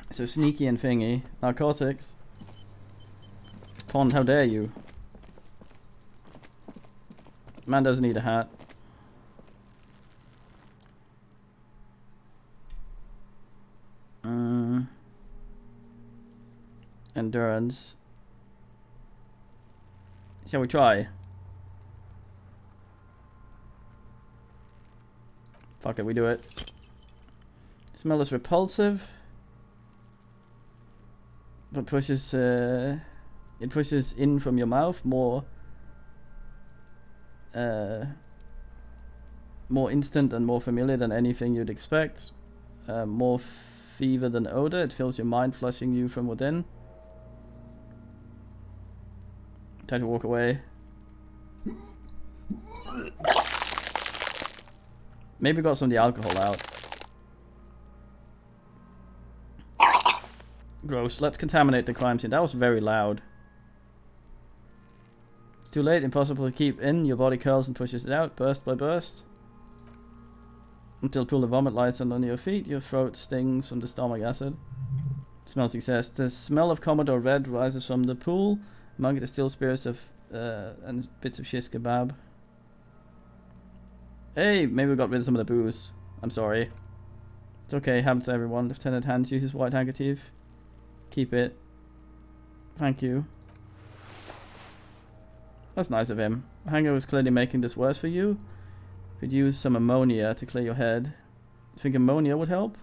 So sneaky and thingy. Narcotics. Pond, how dare you? Man doesn't need a hat. Endurance. Shall we try? Fuck it, we do it. Smell is repulsive. But pushes it pushes in from your mouth more more instant and more familiar than anything you'd expect. More fever than odor. It fills your mind, flushing you from within. Time to walk away. Maybe got some of the alcohol out. Gross. Let's contaminate the crime scene. That was very loud. It's too late. Impossible to keep in. Your body curls and pushes it out, burst by burst. Until a pool of vomit lies under your feet. Your throat stings from the stomach acid. Smell success. The smell of Commodore Red rises from the pool. Among the still spirits of and bits of shish kebab. Hey, maybe we got rid of some of the booze. I'm sorry. It's okay, happens to everyone. Lieutenant Hans uses white handkerchief. Keep it. Thank you. That's nice of him. Hanger was clearly making this worse for you. Could use some ammonia to clear your head. Think ammonia would help?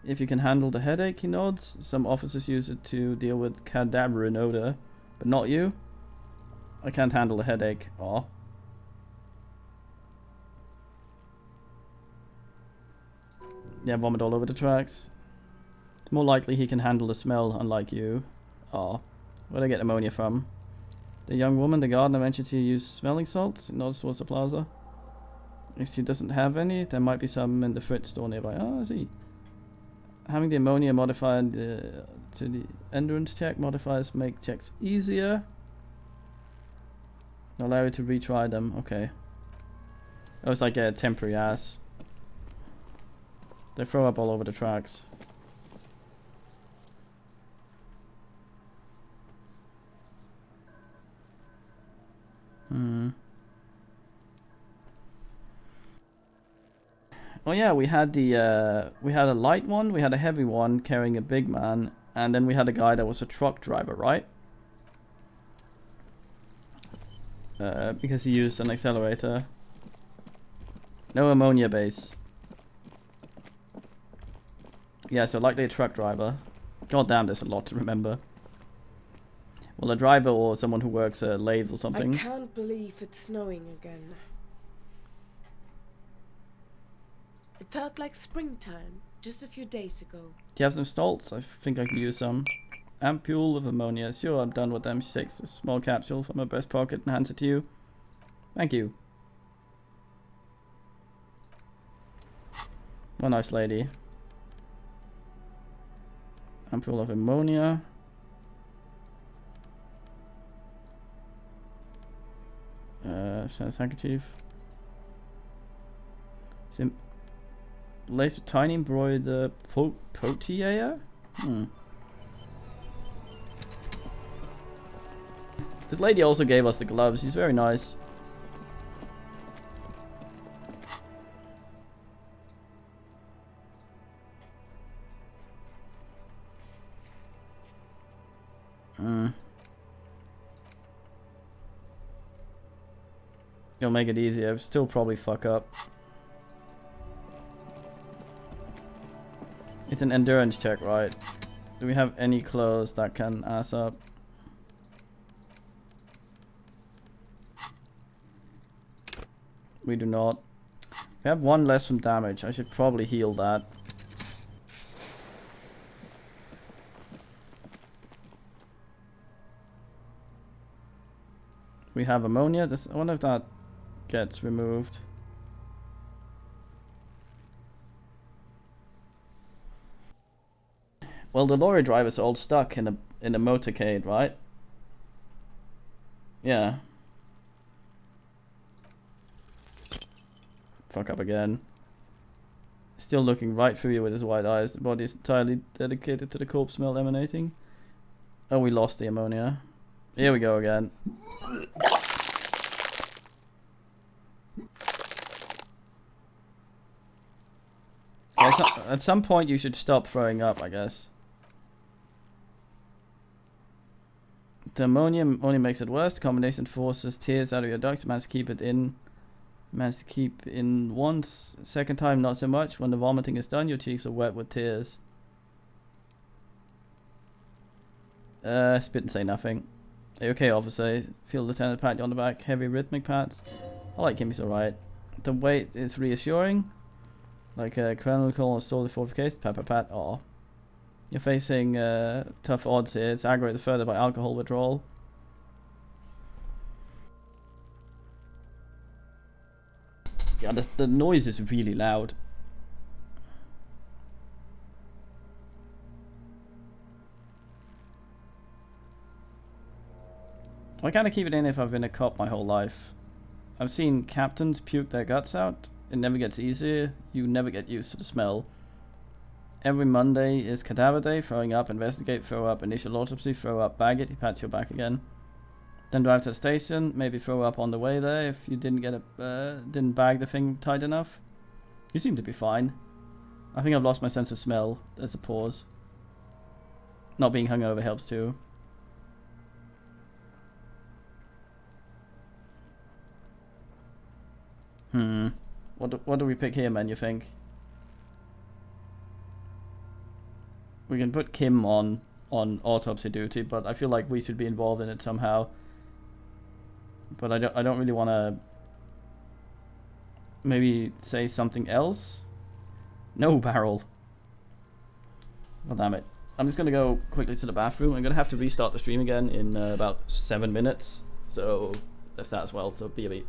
If you can handle the headache, he nods. Some officers use it to deal with cadaverine odor, but not you. I can't handle the headache. Aw. Yeah, vomit all over the tracks. It's more likely he can handle the smell, unlike you. Aw. Where'd I get ammonia from? The young woman, the gardener, mentioned to use smelling salts. It nods towards the plaza. If she doesn't have any, there might be some in the Fritz store nearby. Oh, I see. Having the ammonia modified to the endurance check modifiers make checks easier. Allow you to retry them. Okay. That was like a temporary ass. They throw up all over the tracks. Oh yeah, we had a light one, we had a heavy one carrying a big man, and then we had a guy that was a truck driver, right? Because he used an accelerator. No ammonia base. Yeah, so likely a truck driver. God damn, there's a lot to remember. Well, a driver or someone who works a lathe or something. I can't believe it's snowing again. It felt like springtime just a few days ago. Do you have some salts? I think I can use some. Ampule of ammonia. Sure, I'm done with M6. A small capsule from my breast pocket and hands it to you. Thank you. One nice lady. Ampule of ammonia. Handkerchief. Laser tiny embroidered potier? This lady also gave us the gloves. She's very nice. It'll make it easier. Still probably fuck up. It's an endurance check, right? Do we have any clothes that can ass up? We do not. We have one less from damage. I should probably heal that. We have ammonia. I wonder if that gets removed. Well, the lorry drivers are all stuck in a motorcade, right? Yeah. Fuck up again. Still looking right through you with his wide eyes. The body is entirely dedicated to the corpse smell emanating. Oh, we lost the ammonia. Here we go again. At some point you should stop throwing up, I guess. The ammonium only makes it worse. The combination forces tears out of your ducts. Managed to keep it in. Managed to keep in once. Second time, not so much. When the vomiting is done, your cheeks are wet with tears. Spit and say nothing. Are you okay, officer? Feel Lieutenant pat you on the back. Heavy rhythmic pats. I like him, he's alright. The weight is reassuring. Like a chronological or solid fortification. Pat pat pat. Aw. You're facing tough odds here. It's aggravated further by alcohol withdrawal. Yeah, the noise is really loud. I kind of keep it in if I've been a cop my whole life. I've seen captains puke their guts out. It never gets easier. You never get used to the smell. Every Monday is cadaver day. Throwing up, investigate, throw up, initial autopsy, throw up, bag it. He pats your back again. Then drive to the station. Maybe throw up on the way there if you didn't get didn't bag the thing tight enough. You seem to be fine. I think I've lost my sense of smell. There's a pause. Not being hungover helps too. What do we pick here, man, you think? We can put Kim on autopsy duty, but I feel like we should be involved in it somehow. But I don't really want to maybe say something else. No, Barrel. Well, damn it. I'm just going to go quickly to the bathroom. I'm going to have to restart the stream again in about 7 minutes. So that's that as well. So be a beat.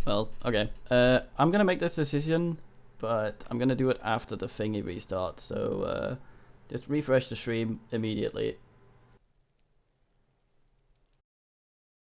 Well, okay. I'm gonna make this decision but I'm gonna do it after the thingy restarts. So just refresh the stream immediately,